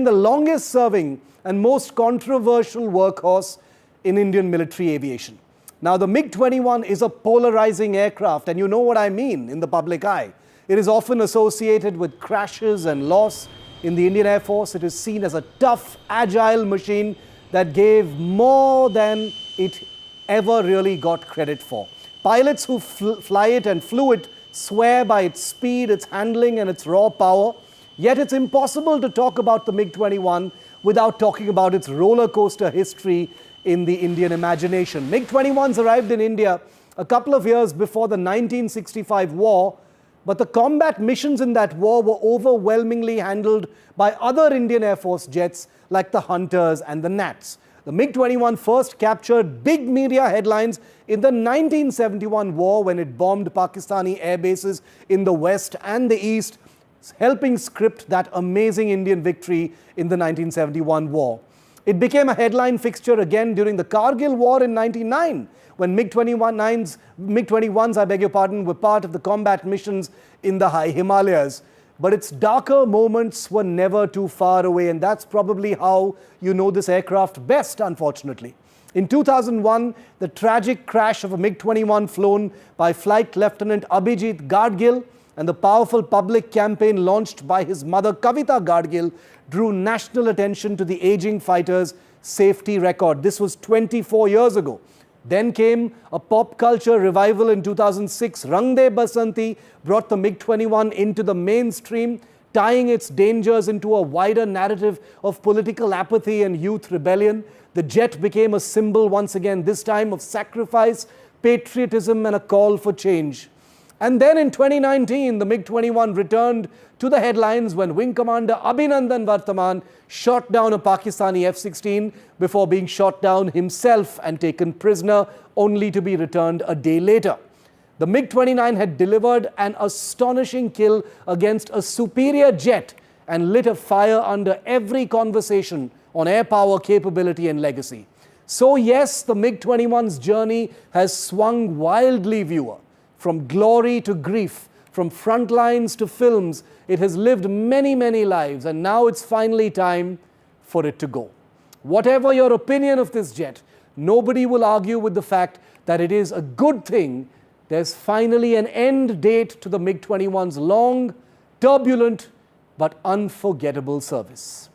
[SPEAKER 14] the longest serving and most controversial workhorse in Indian military aviation. Now, the MiG-21 is a polarizing aircraft, and you know what I mean in the public eye. It is often associated with crashes and loss. In the Indian Air Force, it is seen as a tough, agile machine that gave more than it ever really got credit for. Pilots who fly it and flew it swear by its speed, its handling, and its raw power. Yet it's impossible to talk about the MiG-21 without talking about its roller coaster history in the Indian imagination. MiG-21s arrived in India a couple of years before the 1965 war, but the combat missions in that war were overwhelmingly handled by other Indian Air Force jets like the Hunters and the Nats. The MiG-21 first captured big media headlines in the 1971 war when it bombed Pakistani air bases in the west and the east, helping script that amazing Indian victory in the 1971 war. It became a headline fixture again during the Kargil War in 1999, when MiG-21s, were part of the combat missions in the high Himalayas. But its darker moments were never too far away, and that's probably how you know this aircraft best, unfortunately. In 2001, the tragic crash of a MiG-21 flown by Flight Lieutenant Abhijit Gadgil and the powerful public campaign launched by his mother Kavita Gadgil drew national attention to the aging fighter's safety record. This was 24 years ago. Then came a pop culture revival in 2006. Rang De Basanti brought the MiG-21 into the mainstream, tying its dangers into a wider narrative of political apathy and youth rebellion. The jet became a symbol once again, this time of sacrifice, patriotism and a call for change. And then in 2019, the MiG-21 returned to the headlines when Wing Commander Abhinandan Varthaman shot down a Pakistani F-16 before being shot down himself and taken prisoner, only to be returned a day later. The MiG-29 had delivered an astonishing kill against a superior jet and lit a fire under every conversation on air power capability and legacy. So yes, the MiG-21's journey has swung wildly, viewer. From glory to grief, from front lines to films, it has lived many, many lives, and now it's finally time for it to go. Whatever your opinion of this jet, nobody will argue with the fact that it is a good thing there's finally an end date to the MiG-21's long, turbulent, but unforgettable service.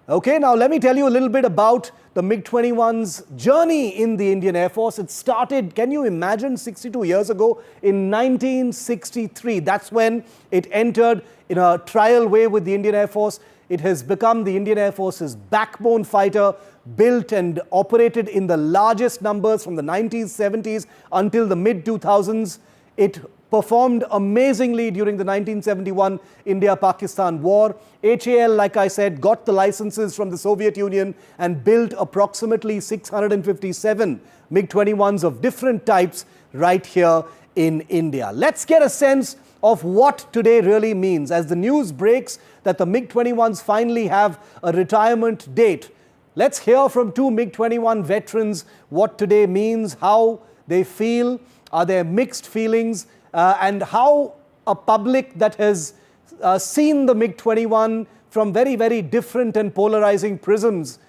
[SPEAKER 14] Okay, now let me tell you a little bit about the MiG-21's journey in the Indian Air Force. It started, can you imagine, 62 years ago in 1963. That's when it entered in a trial way with the Indian Air Force. It has become the Indian Air Force's backbone fighter, built and operated in the largest numbers from the 1970s until the mid-2000s. It performed amazingly during the 1971 India-Pakistan war. HAL, like I said, got the licenses from the Soviet Union and built approximately 657 MiG-21s of different types right here in India. Let's get a sense of what today really means as the news breaks that the MiG-21s finally have a retirement date. Let's hear from two MiG-21 veterans what today means, how they feel, are there mixed feelings, and how a public that has seen the MiG-21 from very, very different and polarizing prisms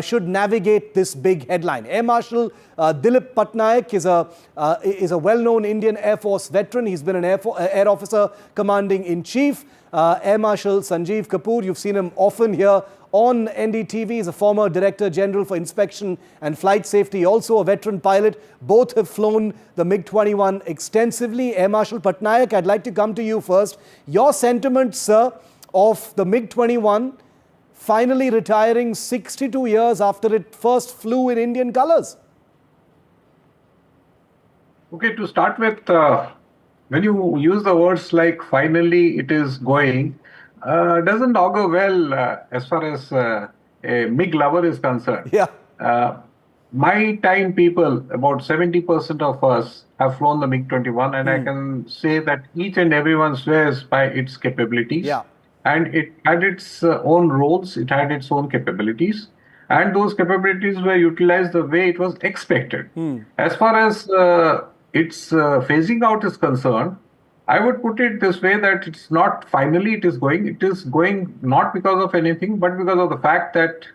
[SPEAKER 14] should navigate this big headline. Air Marshal Dilip Patnaik is a well-known Indian Air Force veteran. He's been an air officer commanding in chief. Air Marshal Sanjeev Kapoor, you've seen him often here on NDTV. He's a former Director General for Inspection and Flight Safety, also a veteran pilot. Both have flown the MiG-21 extensively. Air Marshal Patnaik, I'd like to come to you first. Your sentiment, sir, of the MiG-21 finally retiring 62 years after it first flew in Indian colors.
[SPEAKER 5] Okay, to start with, when you use the words like finally it is going, doesn't augur well as far as a MiG lover is concerned.
[SPEAKER 14] Yeah.
[SPEAKER 5] My time people, about 70% of us have flown the MiG-21, and I can say that each and everyone swears by its capabilities.
[SPEAKER 14] Yeah.
[SPEAKER 5] And it had its own roles, it had its own capabilities, and those capabilities were utilized the way it was expected. As far as its phasing out is concerned, I would put it this way, that it's not finally it is going not because of anything, but because of the fact that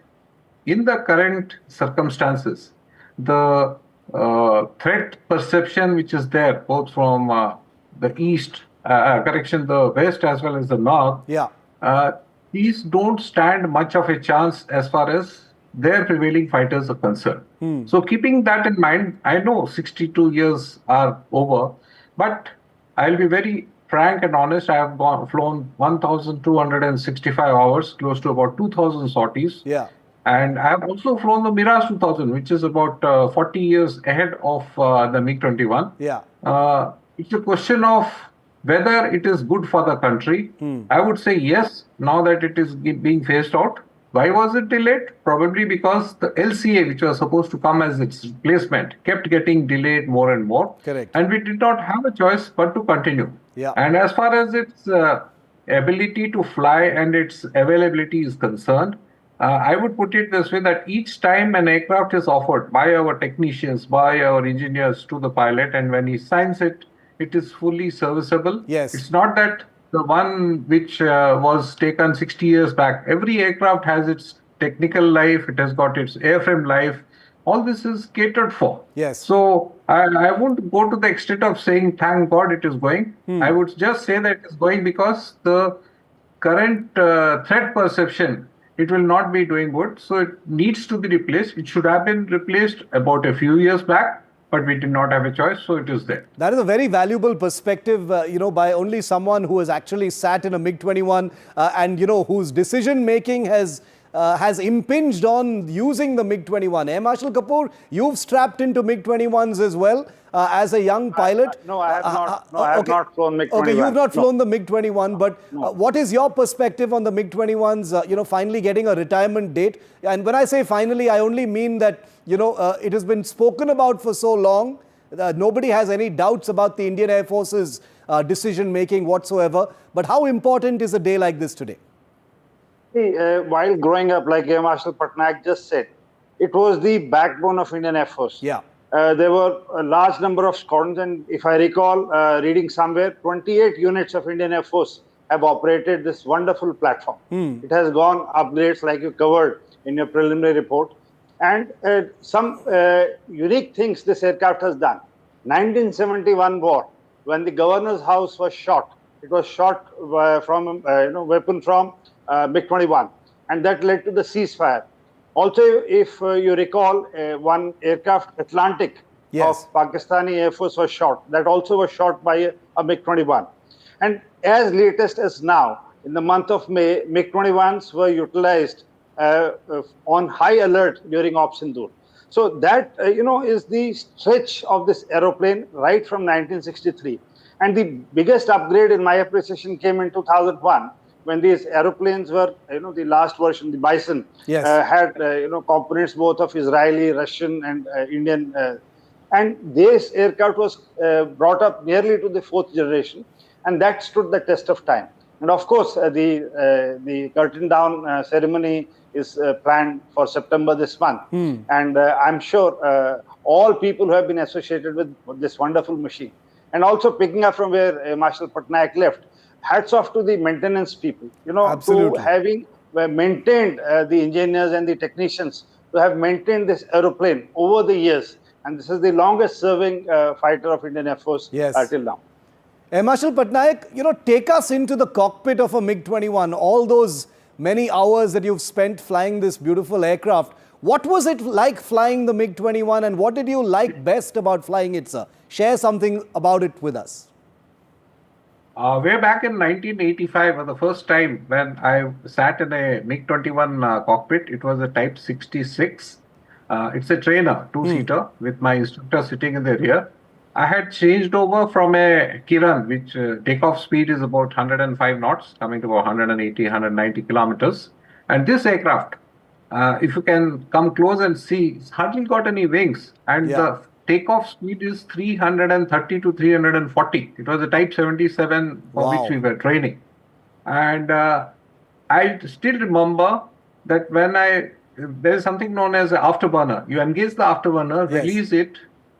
[SPEAKER 5] in the current circumstances, the threat perception which is there, both from the east, the west as well as the north, these don't stand much of a chance as far as their prevailing fighters are concerned. So keeping that in mind, I know 62 years are over, but I'll be very frank and honest. I have flown 1,265 hours, close to about 2,000 sorties.
[SPEAKER 14] Yeah.
[SPEAKER 5] And I have also flown the Mirage 2000, which is about 40 years ahead of the MiG-21.
[SPEAKER 14] Yeah.
[SPEAKER 5] It's a question of whether it is good for the country. I would say yes, now that it is being phased out. Why was it delayed? Probably because the LCA, which was supposed to come as its replacement, kept getting delayed more and more.
[SPEAKER 14] Correct.
[SPEAKER 5] And we did not have a choice but to continue.
[SPEAKER 14] Yeah.
[SPEAKER 5] And as far as its ability to fly and its availability is concerned, I would put it this way, that each time an aircraft is offered by our technicians, by our engineers to the pilot, and when he signs it, it is fully serviceable.
[SPEAKER 14] Yes.
[SPEAKER 5] It's not that the one which was taken 60 years back. Every aircraft has its technical life, it has got its airframe life. All this is catered for.
[SPEAKER 14] Yes.
[SPEAKER 5] So I won't go to the extent of saying, thank God it is going. I would just say that it is going because the current threat perception, it will not be doing good. So it needs to be replaced. It should have been replaced about a few years back, but we did not have a choice, so it is there.
[SPEAKER 14] That is a very valuable perspective, by only someone who has actually sat in a MiG-21 and, whose decision-making has has impinged on using the MiG-21. Marshal Kapoor, you've strapped into MiG-21s as well as a young pilot.
[SPEAKER 3] No, I have not. No, I have not flown MiG-21.
[SPEAKER 14] Okay, you've not flown the MiG-21, but what is your perspective on the MiG-21s, finally getting a retirement date? And when I say finally, I only mean that, it has been spoken about for so long. Nobody has any doubts about the Indian Air Force's decision-making whatsoever. But how important is a day like this today?
[SPEAKER 3] See, while growing up, like Marshal Patnaik just said, it was the backbone of Indian Air Force.
[SPEAKER 14] Yeah.
[SPEAKER 3] There were a large number of squadrons, and if I recall reading somewhere, 28 units of Indian Air Force have operated this wonderful platform. It has gone upgrades like you covered in your preliminary report. And some unique things this aircraft has done. 1971 war, when the governor's house was shot, it was shot from weapon from MiG-21, and that led to the ceasefire. Also, if you recall, one aircraft, Atlantic, of Pakistani Air Force was shot. That also was shot by a MiG-21. And as latest as now, in the month of May, MiG-21s were utilized on high alert during Op Sindoor. So that, is the stretch of this aeroplane right from 1963. And the biggest upgrade in my appreciation came in 2001, when these aeroplanes were, the last version, the Bison, had, components both of Israeli, Russian and Indian. And this aircraft was brought up nearly to the 4th generation, and that stood the test of time. And of course, the curtain down ceremony is planned for September this month. And I'm sure all people who have been associated with this wonderful machine. And also picking up from where Marshal Patnaik left, hats off to the maintenance people, to having maintained the engineers and the technicians, to have maintained this aeroplane over the years. And this is the longest serving fighter of Indian Air Force till now.
[SPEAKER 14] Marshal Patnaik, take us into the cockpit of a MiG-21, all those many hours that you've spent flying this beautiful aircraft. What was it like flying the MiG-21, and what did you like best about flying it, sir? Share something about it with us.
[SPEAKER 5] Way back in 1985 was the first time when I sat in a MiG-21 cockpit. It was a Type 66. It's a trainer, two-seater, with my instructor sitting in the rear. I had changed over from a Kiran, which takeoff speed is about 105 knots, coming to about 180, 190 kilometers. And this aircraft, if you can come close and see, it's hardly got any wings. And the takeoff speed is 330 to 340. It was a Type 77 for which we were training. And I still remember that when there is something known as an afterburner. You engage the afterburner, release it.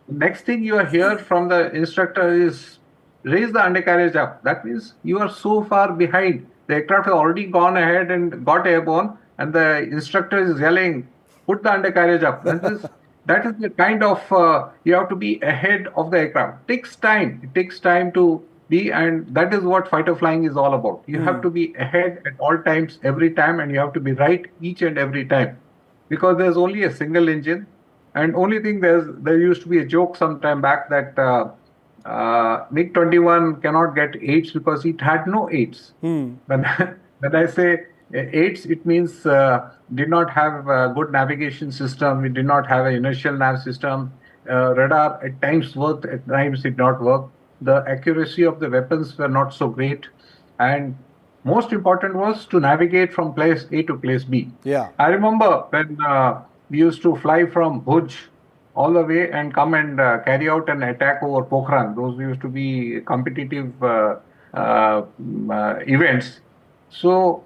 [SPEAKER 5] The next thing you hear from the instructor is raise the undercarriage up. That means you are so far behind. The aircraft has already gone ahead and got airborne, and the instructor is yelling, put the undercarriage up. That is the kind of, you have to be ahead of the aircraft. It takes time. It takes time to be, and that is what fighter flying is all about. You have to be ahead at all times, every time, and you have to be right each and every time. Because there's only a single engine. And only thing, there used to be a joke some time back that MiG-21 cannot get aids because it had no aids. When I say aids, it means did not have a good navigation system. We did not have an inertial nav system. Radar at times worked, at times did not work. The accuracy of the weapons were not so great. And most important was to navigate from place A to place B. I remember when we used to fly from Bhuj all the way and come and carry out an attack over Pokhran. Those used to be competitive events. So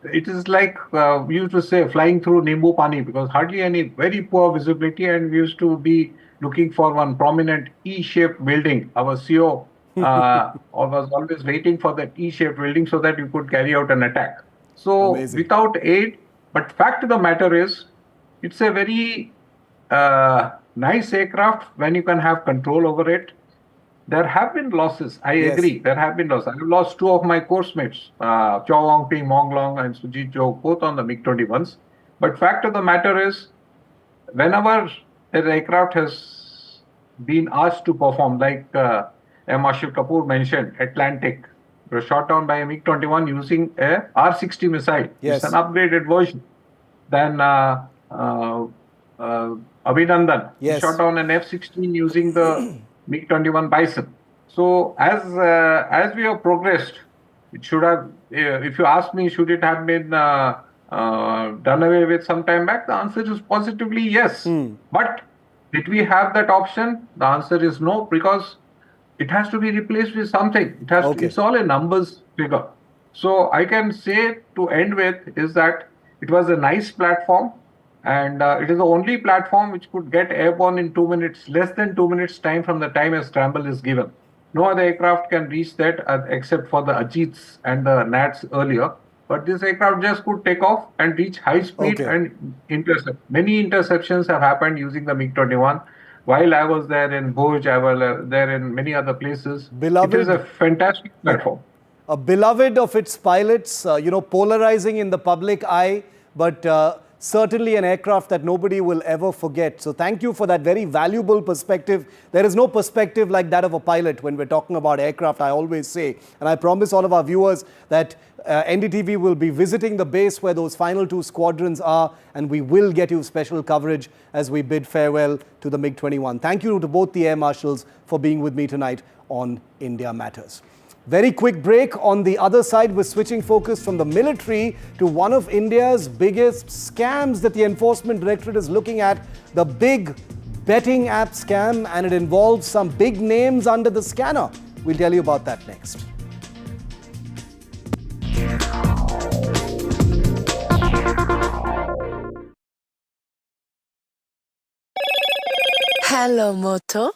[SPEAKER 5] it is like we used to say flying through Nimbu Pani, because hardly any, very poor visibility, and we used to be looking for one prominent E-shaped building. Our CO was always waiting for that E-shaped building so that you could carry out an attack. So without aid, but fact of the matter is, it's a very nice aircraft when you can have control over it. There have been losses. I agree. There have been losses. I've lost two of my course mates, Chow Wong Ping, Mong Long, and Sujit Jo, both on the MiG-21s. But fact of the matter is, whenever an aircraft has been asked to perform, like Marshal Kapoor mentioned, Atlantic, it was shot down by a MiG-21 using a R-60 missile. It's an upgraded version. than Abhinandan.
[SPEAKER 14] Yes.
[SPEAKER 5] He shot down an F-16 using the MiG-21 Bison. So as we have progressed, it should have, if you ask me, should it have been done away with some time back? The answer is positively yes. But did we have that option? The answer is no, because it has to be replaced with something. It has to, it's all a numbers figure. So I can say to end with is that it was a nice platform, and it is the only platform which could get airborne in 2 minutes, less than 2 minutes time from the time a scramble is given. No other aircraft can reach that except for the Ajits and the Nats earlier. But this aircraft just could take off and reach high speed and intercept. Many interceptions have happened using the MiG-21. While I was there in Bhuj, I was there in many other places. It is a fantastic platform.
[SPEAKER 14] A beloved of its pilots, polarizing in the public eye, but certainly an aircraft that nobody will ever forget. So thank you for that very valuable perspective. There is no perspective like that of a pilot when we're talking about aircraft, I always say. And I promise all of our viewers that NDTV will be visiting the base where those final 2 squadrons are, and we will get you special coverage as we bid farewell to the MiG-21. Thank you to both the Air Marshals for being with me tonight on India Matters. Very quick break. On the other side, we're switching focus from the military to one of India's biggest scams that the Enforcement Directorate is looking at, the big betting app scam, and it involves some big names under the scanner. We'll tell you about that next.
[SPEAKER 17] Hello, Moto.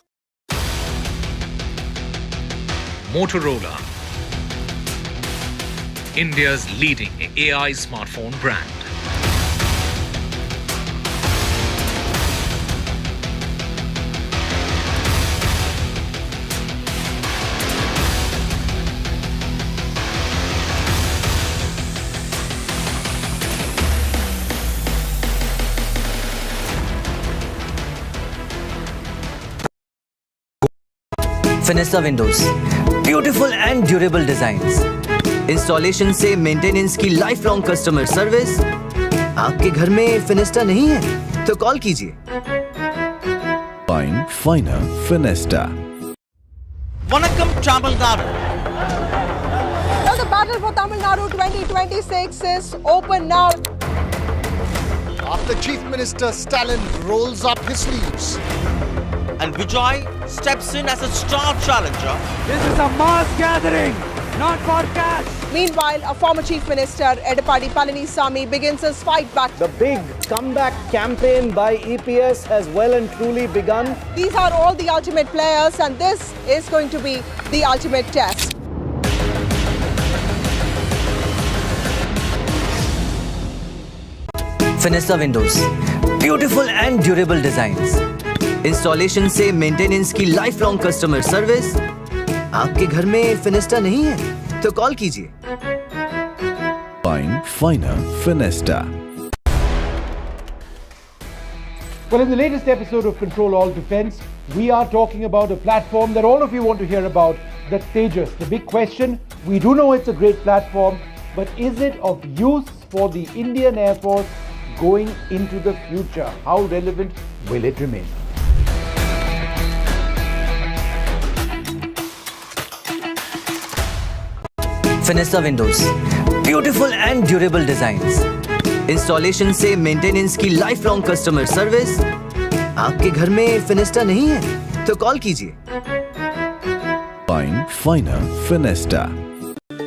[SPEAKER 21] Motorola, India's leading AI smartphone brand.
[SPEAKER 9] Finessa windows, beautiful and durable designs. Installation से maintenance की lifelong customer service. आपके घर में फिनेस्टा नहीं है तो call कीजिए।
[SPEAKER 18] Find Finer Finesta.
[SPEAKER 20] Vanakkam Tamil Nadu.
[SPEAKER 2] Now the battle for Tamil Nadu 2026 is open now.
[SPEAKER 1] After Chief Minister Stalin rolls up his sleeves.
[SPEAKER 20] And Vijay steps in as a star challenger.
[SPEAKER 22] This is a mass gathering, not for cash.
[SPEAKER 2] Meanwhile, a former Chief Minister, Edappadi Palanisamy, begins his fight back.
[SPEAKER 14] The big comeback campaign by EPS has well and truly begun.
[SPEAKER 2] These are all the ultimate players, and this is going to be the ultimate test.
[SPEAKER 9] Finessa windows, beautiful and durable designs. Installation से maintenance की lifelong customer service. आपके घर में फिनेस्टा नहीं है तो call कीजिए।
[SPEAKER 18] Find Finer Finesta.
[SPEAKER 25] Well, in the latest episode of Control All Defense, we are talking about a platform that all of you want to hear about, the Tejas. The big question, we do know it's a great platform, but is it of use for the Indian Air Force going into the future? How relevant will it remain?
[SPEAKER 9] Finessa windows, beautiful and durable designs. Installation से maintenance की lifelong customer service. आपके घर में फिनेस्टा नहीं है तो call कीजिए।
[SPEAKER 18] Find Finer Finesta.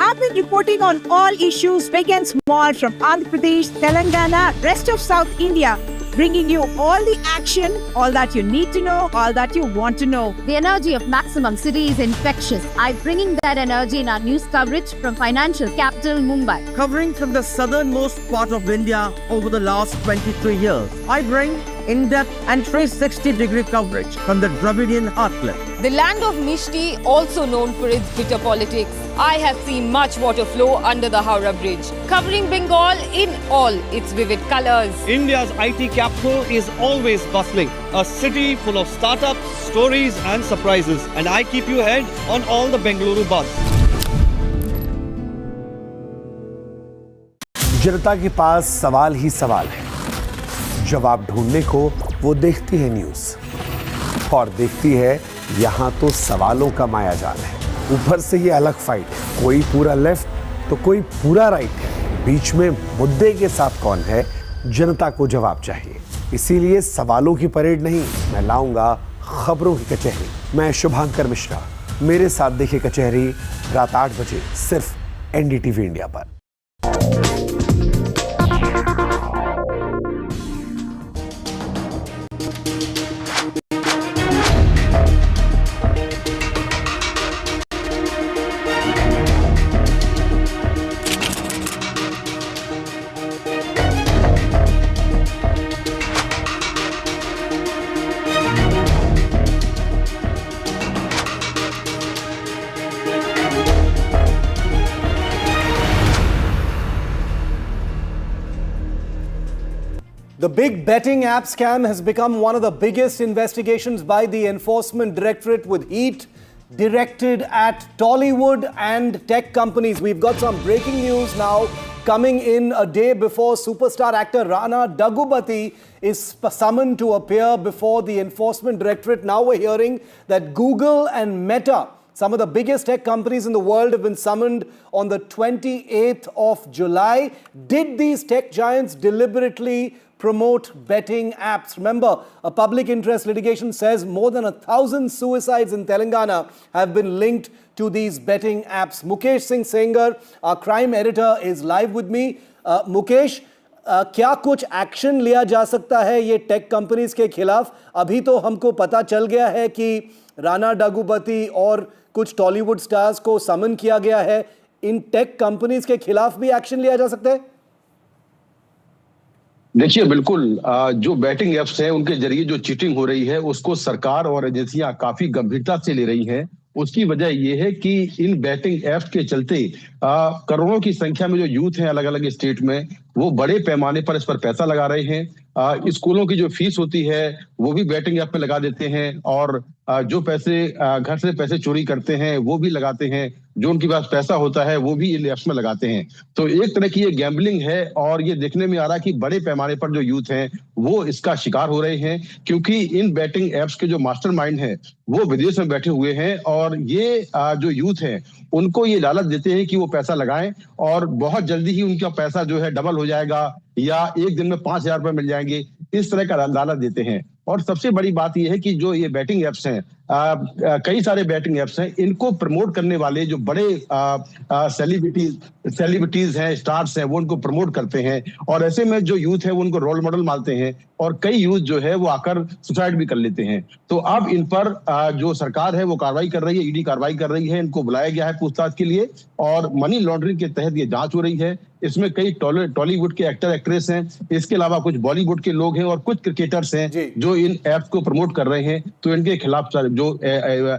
[SPEAKER 26] I've been reporting on all issues big and small from Andhra Pradesh, Telangana, rest of South India, bringing you all the action, all that you need to know, all that you want to know.
[SPEAKER 10] The energy of maximum city is infectious. I'm bringing that energy in our news coverage from financial capital Mumbai.
[SPEAKER 20] Covering from the southernmost part of India over the last 23 years, I bring in-depth and 360-degree coverage from the Dravidian heartland.
[SPEAKER 27] The land of Mishti, also known for its bitter politics. I have seen much water flow under the Howrah Bridge, covering Bengal in all its vivid colors.
[SPEAKER 20] India's IT capital is always bustling, a city full of startups, stories and surprises. And I keep you ahead on all the Bengaluru buzz.
[SPEAKER 28] जनता के पास सवाल ही सवाल है।
[SPEAKER 4] जवाब ढूंढने को वो देखती है न्यूज़ और देखती है यहाँ तो सवालों का मायाजाल है। ऊपर से ये अलग फाइट है, कोई पूरा लेफ्ट तो कोई पूरा राइट है। बीच में मुद्दे के साथ कौन है, जनता को जवाब चाहिए। इसीलिए सवालों की परेड नहीं, मैं लाऊंगा खबरों की कचहरी। मैं शुभांकर मिश्रा, मेरे साथ देखिए कचहरी रात 8 बजे सिर्फ एनडीटीवी इंडिया पर।
[SPEAKER 14] The big betting app scam has become one of the biggest investigations by the Enforcement Directorate, with heat directed at Tollywood and tech companies. We've got some breaking news now coming in a day before superstar actor Rana Daggubati is summoned to appear before the Enforcement Directorate. Now we're hearing that Google and Meta, some of the biggest tech companies in the world, have been summoned on the 28th of July. Did these tech giants deliberately promote betting apps? Remember, a public interest litigation says more than 1,000 suicides in Telangana have been linked to these betting apps. Mukesh Singh Sengar, our crime editor, is live with me. Mukesh, क्या कुछ action लिया जा सकता है ये tech companies के खिलाफ? अभी तो हमको पता चल गया है कि राणा डग्गुबाती और कुछ टॉलीवुड स्टार्स को समन किया गया है। इन टेक कंपनीज के खिलाफ भी एक्शन लिया जा सकता है?
[SPEAKER 6] देखिए, बिल्कुल जो बैटिंग एप्स हैं उनके जरिए जो चीटिंग हो रही है उसको सरकार और एजेंसियां काफी गंभीरता से ले रही हैं। उसकी वजह यह है कि इन बैटिंग एप्स के चलते करोड़ों की संख्या में जो यूथ हैं अलग अलग स्टेट में, वो बड़े पैमाने पर इस पर पैसा लगा रहे हैं। स्कूलों की जो फीस होती है वो भी बैटिंग ऐप में लगा देते हैं और जो पैसे घर से पैसे चोरी करते हैं वो भी लगाते हैं। जो उनके पास पैसा होता है वो भी इन एप्स में लगाते हैं। तो एक तरह की ये गैम्बलिंग है और ये देखने में आ रहा है कि बड़े पैमाने पर जो यूथ हैं वो इसका शिकार हो रहे हैं, क्योंकि इन बैटिंग एप्स के जो मास्टरमाइंड हैं वो विदेश में बैठे हुए हैं और ये जो यूथ हैं उनको ये लालच देते हैं कि वो पैसा लगाएं और बहुत जल्दी ही उनका पैसा जो है डबल हो जाएगा या एक दिन में 5,000 रुपए मिल जाएंगे, इस तरह का लालच देते हैं। और सबसे बड़ी बात यह है कि जो ये बैटिंग एप्स हैं, कई सारे बैटिंग एप्स हैं, इनको प्रमोट करने वाले जो बड़े सेलिब्रिटीज हैं, स्टार्स हैं, वो उनको प्रमोट करते हैं और ऐसे में जो यूथ है वो उनको रोल मॉडल मानते हैं और कई यूथ जो है वो आकर सुसाइड भी कर लेते हैं। तो अब इन पर जो सरकार है वो कार्रवाई कर रही है, ईडी कार्रवाई कर रही है, इनको बुलाया गया है पूछताछ के लिए और मनी लॉन्ड्रिंग के तहत ये जांच हो रही है। इसमें कई टॉलीवुड के एक्टर एक्ट्रेस हैं, इसके अलावा कुछ बॉलीवुड के लोग हैं और कुछ क्रिकेटर्स हैं जो इन ऐप्स को प्रमोट कर रहे हैं। तो इनके खिलाफ जो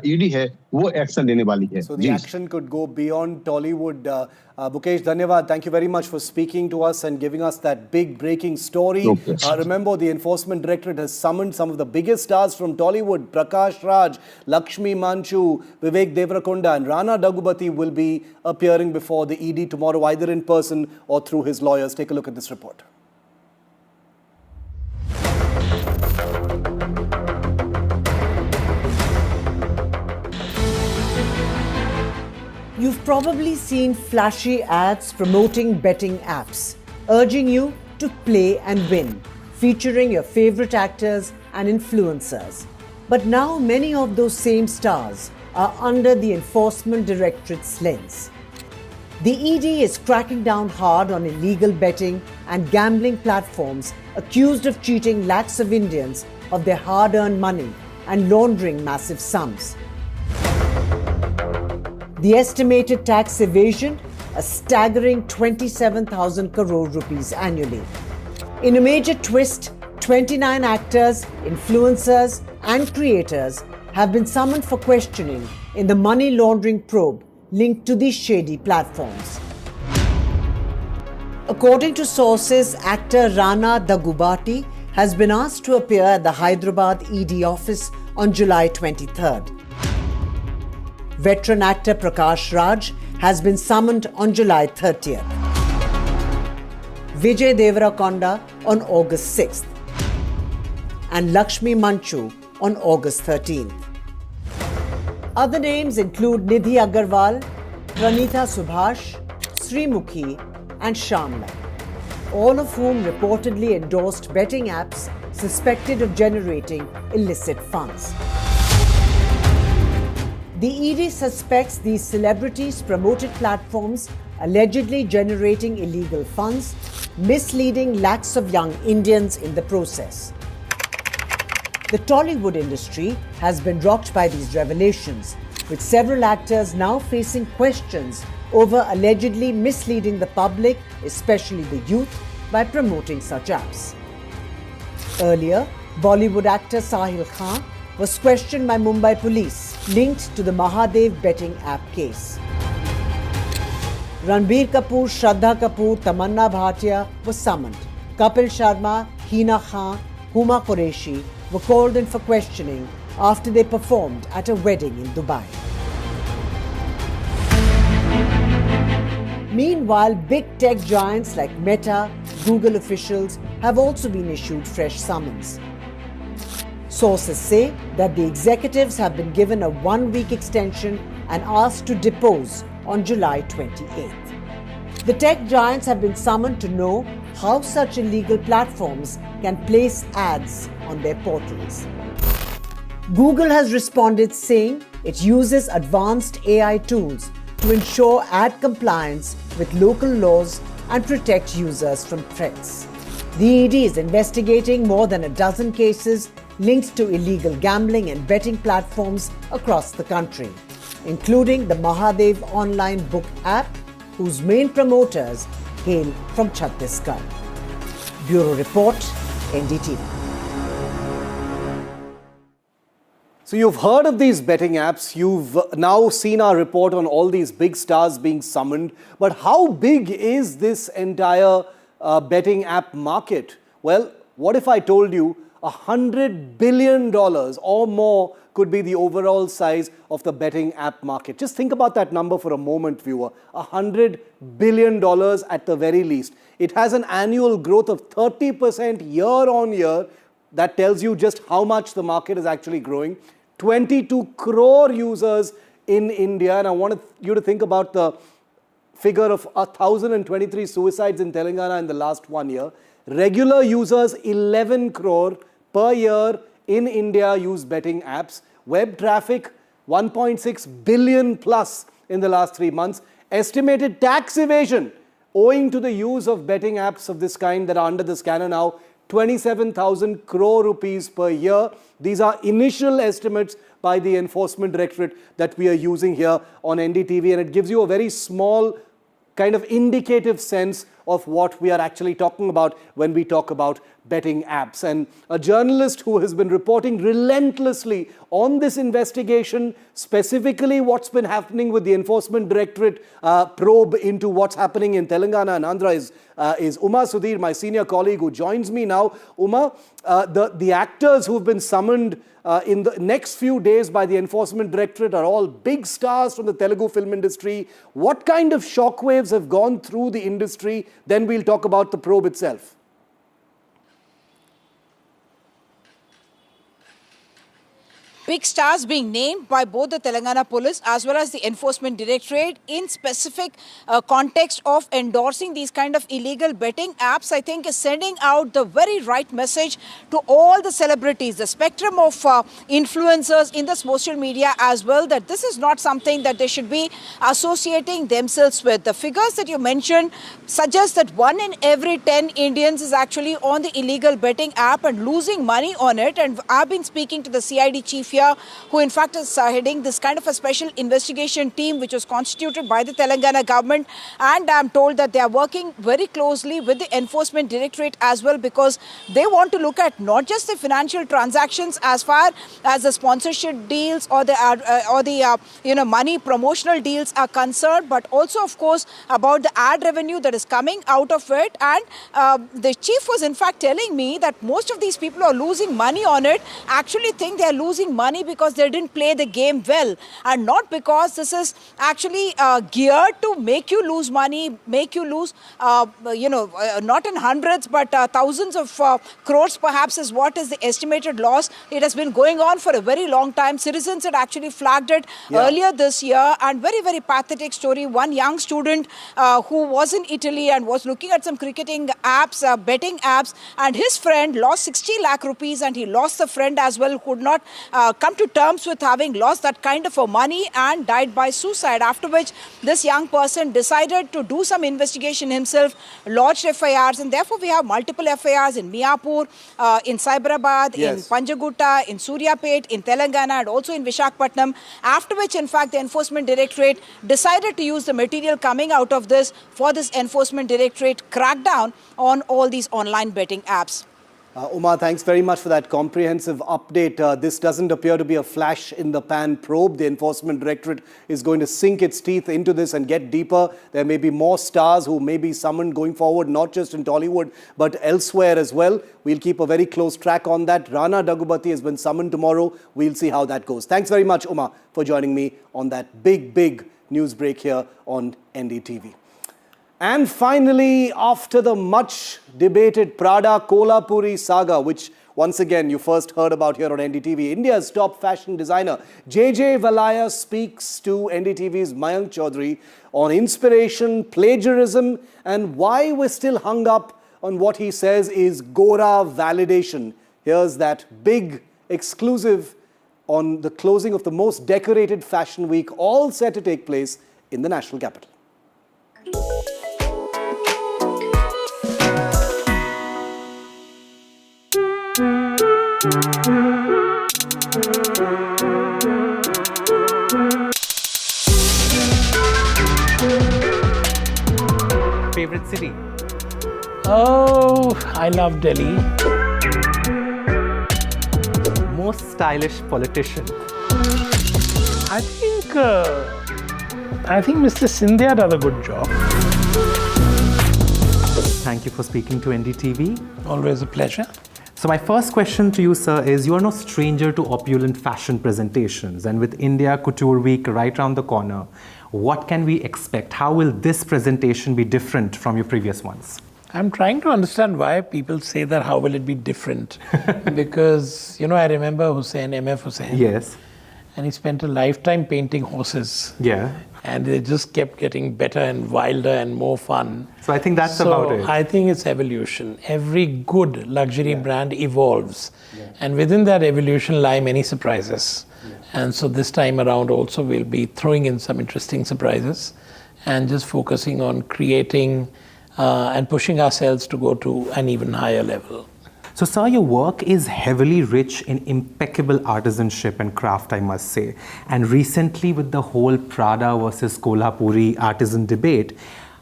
[SPEAKER 6] ईडी है वो एक्शन लेने वाली है।
[SPEAKER 14] So the action could go beyond Tollywood. Mukesh, dhanyawad. Thank you very much for speaking to us and giving us that big breaking story. Remember, the Enforcement Directorate has summoned some of the biggest stars from Tollywood. Prakash Raj, Lakshmi Manchu, Vivek Devarakonda and Rana Daggubati will be appearing before the ED tomorrow, either in person or through his lawyers. Take a look at this report.
[SPEAKER 7] You've probably seen flashy ads promoting betting apps, urging you to play and win, featuring your favorite actors and influencers. But now many of those same stars are under the Enforcement Directorate's lens. The ED is cracking down hard on illegal betting and gambling platforms accused of cheating lakhs of Indians of their hard-earned money and laundering massive sums. The estimated tax evasion, a staggering 27,000 crore rupees annually. In a major twist, 29 actors, influencers and creators have been summoned for questioning in the money laundering probe linked to these shady platforms. According to sources, actor Rana Daggubati has been asked to appear at the Hyderabad ED office on July 23rd. Veteran actor Prakash Raj has been summoned on July 30th. Vijay Devarakonda on August 6th. and Lakshmi Manchu on August 13th. Other names include Nidhi Agarwal, Pranitha Subhash, Srimukhi and Shamla, all of whom reportedly endorsed betting apps suspected of generating illicit funds. The ED suspects these celebrities promoted platforms allegedly generating illegal funds, misleading lakhs of young Indians in the process. The Tollywood industry has been rocked by these revelations, with several actors now facing questions over allegedly misleading the public, especially the youth, by promoting such apps. Earlier, Bollywood actor Sahil Khan was questioned by Mumbai police linked to the Mahadev betting app case. Ranbir Kapoor, Shraddha Kapoor, Tamanna Bhatia were summoned. Kapil Sharma, Hina Khan, Huma Qureshi were called in for questioning after they performed at a wedding in Dubai. Meanwhile, big tech giants like Meta, Google officials have also been issued fresh summons. Sources say that the executives have been given a 1-week extension and asked to depose on July 28th. The tech giants have been summoned to know how such illegal platforms can place ads on their portals. Google has responded saying it uses advanced AI tools to ensure ad compliance with local laws and protect users from threats. The ED is investigating more than a dozen cases linked to illegal gambling and betting platforms across the country, including the Mahadev online book app, whose main promoters hail from Chhattisgarh. Bureau Report, NDTV.
[SPEAKER 14] So you've heard of these betting apps, you've now seen our report on all these big stars being summoned, but how big is this entire betting app market? Well, what if I told you $100 billion or more could be the overall size of the betting app market? Just think about that number for a moment, viewer. $100 billion at the very least. It has an annual growth of 30% year on year. That tells you just how much the market is actually growing. 22 crore users in India. And I want you to think about the figure of 1,023 suicides in Telangana in the last 1 year. Regular users, 11 crore per year in India use betting apps. Web traffic, 1.6 billion plus in the last 3 months. Estimated tax evasion owing to the use of betting apps of this kind that are under the scanner now, 27,000 crore rupees per year. These are initial estimates by the Enforcement Directorate that we are using here on NDTV, and it gives you a very small kind of indicative sense of what we are actually talking about when we talk about betting apps. And a journalist who has been reporting relentlessly on this investigation, specifically what's been happening with the Enforcement Directorate probe into what's happening in Telangana and Andhra is Uma Sudhir, my senior colleague who joins me now. Uma, the actors who've been summoned in the next few days by the Enforcement Directorate are all big stars from the Telugu film industry. What kind of shockwaves have gone through the industry? Then we'll talk about the probe itself.
[SPEAKER 26] Big stars being named by both the Telangana police as well as the Enforcement Directorate in specific context of endorsing these kind of illegal betting apps, I think is sending out the very right message to all the celebrities, the spectrum of influencers in the social media as well, that this is not something that they should be associating themselves with. The figures that you mentioned suggest that 1 in every 10 Indians is actually on the illegal betting app and losing money on it. And I've been speaking to the CID chief here, who in fact is heading this kind of a special investigation team which was constituted by the Telangana government, and I'm told that they are working very closely with the Enforcement Directorate as well, because they want to look at not just the financial transactions as far as the sponsorship deals or the money promotional deals are concerned, but also of course about the ad revenue that is coming out of it. And the chief was in fact telling me that most of these people who are losing money on it actually think they are losing money money because they didn't play the game well, and not because this is actually geared to make you lose money, make you lose, not in hundreds, but thousands of crores perhaps is what is the estimated loss. It has been going on for a very long time. Citizens had actually flagged it earlier this year, and very, very pathetic story. One young student who was in Italy and was looking at some cricketing apps, betting apps, and his friend lost 60 lakh rupees, and he lost the friend as well, who could not come to terms with having lost that kind of money and died by suicide. After which this young person decided to do some investigation himself, lodged FIRs, and therefore we have multiple FIRs in Miapur, in Cyberabad, in Panjagutta, in Suryapet, in Telangana, and also in Visakhapatnam. After which, in fact, the Enforcement Directorate decided to use the material coming out of this for this Enforcement Directorate crackdown on all these online betting apps.
[SPEAKER 14] Uma, thanks very much for that comprehensive update. This doesn't appear to be a flash in the pan probe. The Enforcement Directorate is going to sink its teeth into this and get deeper. There may be more stars who may be summoned going forward, not just in Tollywood, but elsewhere as well. We'll keep a very close track on that. Rana Daggubati has been summoned tomorrow. We'll see how that goes. Thanks very much, Uma, for joining me on that big news break here on NDTV. And finally, after the much debated Prada Kolhapuri saga, which once again you first heard about here on NDTV, India's top fashion designer JJ Valaya speaks to NDTV's Mayank Chaudhary on inspiration, plagiarism, and why we're still hung up on what he says is Gora validation. Here's that big exclusive on the closing of the most decorated fashion week, all set to take place in the national capital.
[SPEAKER 11] Favorite city? Oh, I love Delhi. Most stylish politician? I think Mr. Scindia does a good job. Thank you for speaking to NDTV. Always a pleasure. So my first question to you, sir, is you are no stranger to opulent fashion presentations, and with India Couture Week right around the corner, what can we expect? How will this presentation be different from your previous ones? I'm trying to understand why people say that, how will it be different? Because, I remember MF Hussain. Yes. And he spent a lifetime painting horses. Yeah. And they just kept getting better and wilder and more fun. So I think that's about it. I think it's evolution. Every good luxury brand evolves. And within that evolution lie many surprises. And so this time around also we'll be throwing in some interesting surprises and just focusing on creating and pushing ourselves to go to an even higher level. So, sir, your work is heavily rich in impeccable artisanship and craft, I must say. And recently, with the whole Prada versus Kolhapuri artisan debate,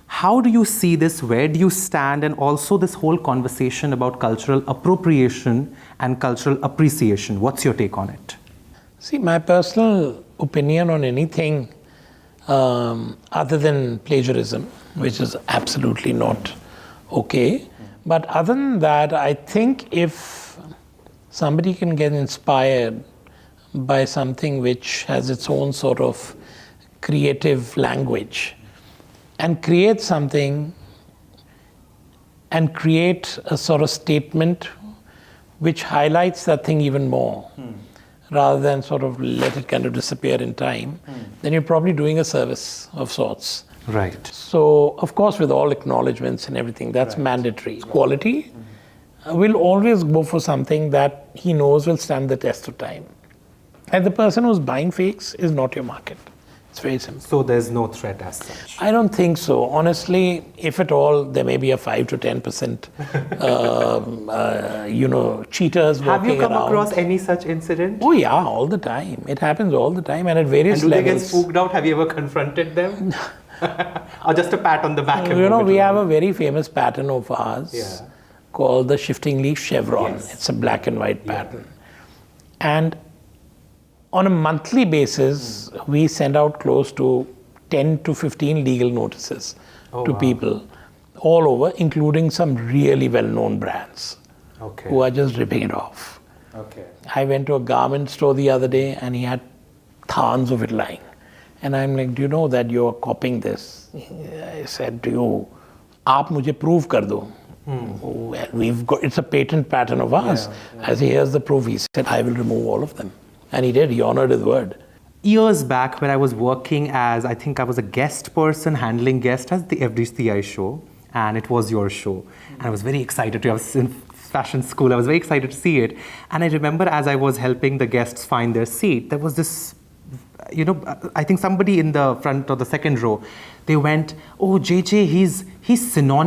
[SPEAKER 11] how do you see this? Where do you stand? And also this whole conversation about cultural appropriation and cultural appreciation. What's your take on it? See, my personal opinion on anything other than plagiarism, which is absolutely not okay. But other than that, I think if somebody can get inspired by something which has its own sort of creative language and create something and create a sort of statement which highlights that thing even more, rather than sort of let it kind of disappear in time, then you're probably doing a service of sorts. Right. So, of course, with all acknowledgements and everything, that's mandatory. Quality will always go for something that he knows will stand the test of time. And the person who's buying fakes is not your market. It's very simple. So there's no threat as such? I don't think so. Honestly, if at all, there may be a 5 to 10%, cheaters walking around. Have you come across any such incident? Oh yeah, all the time. It happens all the time and at various levels. And do they get spooked out? Have you ever confronted them? Or just a pat on the back? We have a very famous pattern of ours called the shifting leaf chevron. Yes. It's a black and white pattern. And on a monthly basis, we send out close to 10 to 15 legal notices to people all over, including some really well-known brands who are just ripping it off. Okay.
[SPEAKER 8] I went to a garment store the other day and he had thorns of it lying. And I'm like, do you know that you're copying this? I said to you, aap mujhe prove kar do. Well, we've got, it's a patent pattern of ours. I said, here's the proof. He said, I will remove all of them. And he did, he honored his word.
[SPEAKER 11] Years back when I was working as, I think I was a guest person, handling guests at the every CI show, and it was your show. And I was very excited to, I was in fashion school, I was very excited to see it. And I remember as I was helping the guests find their seat, there was this, you know, I think somebody in the front or the second row, they went, oh, JJ, he's synonymous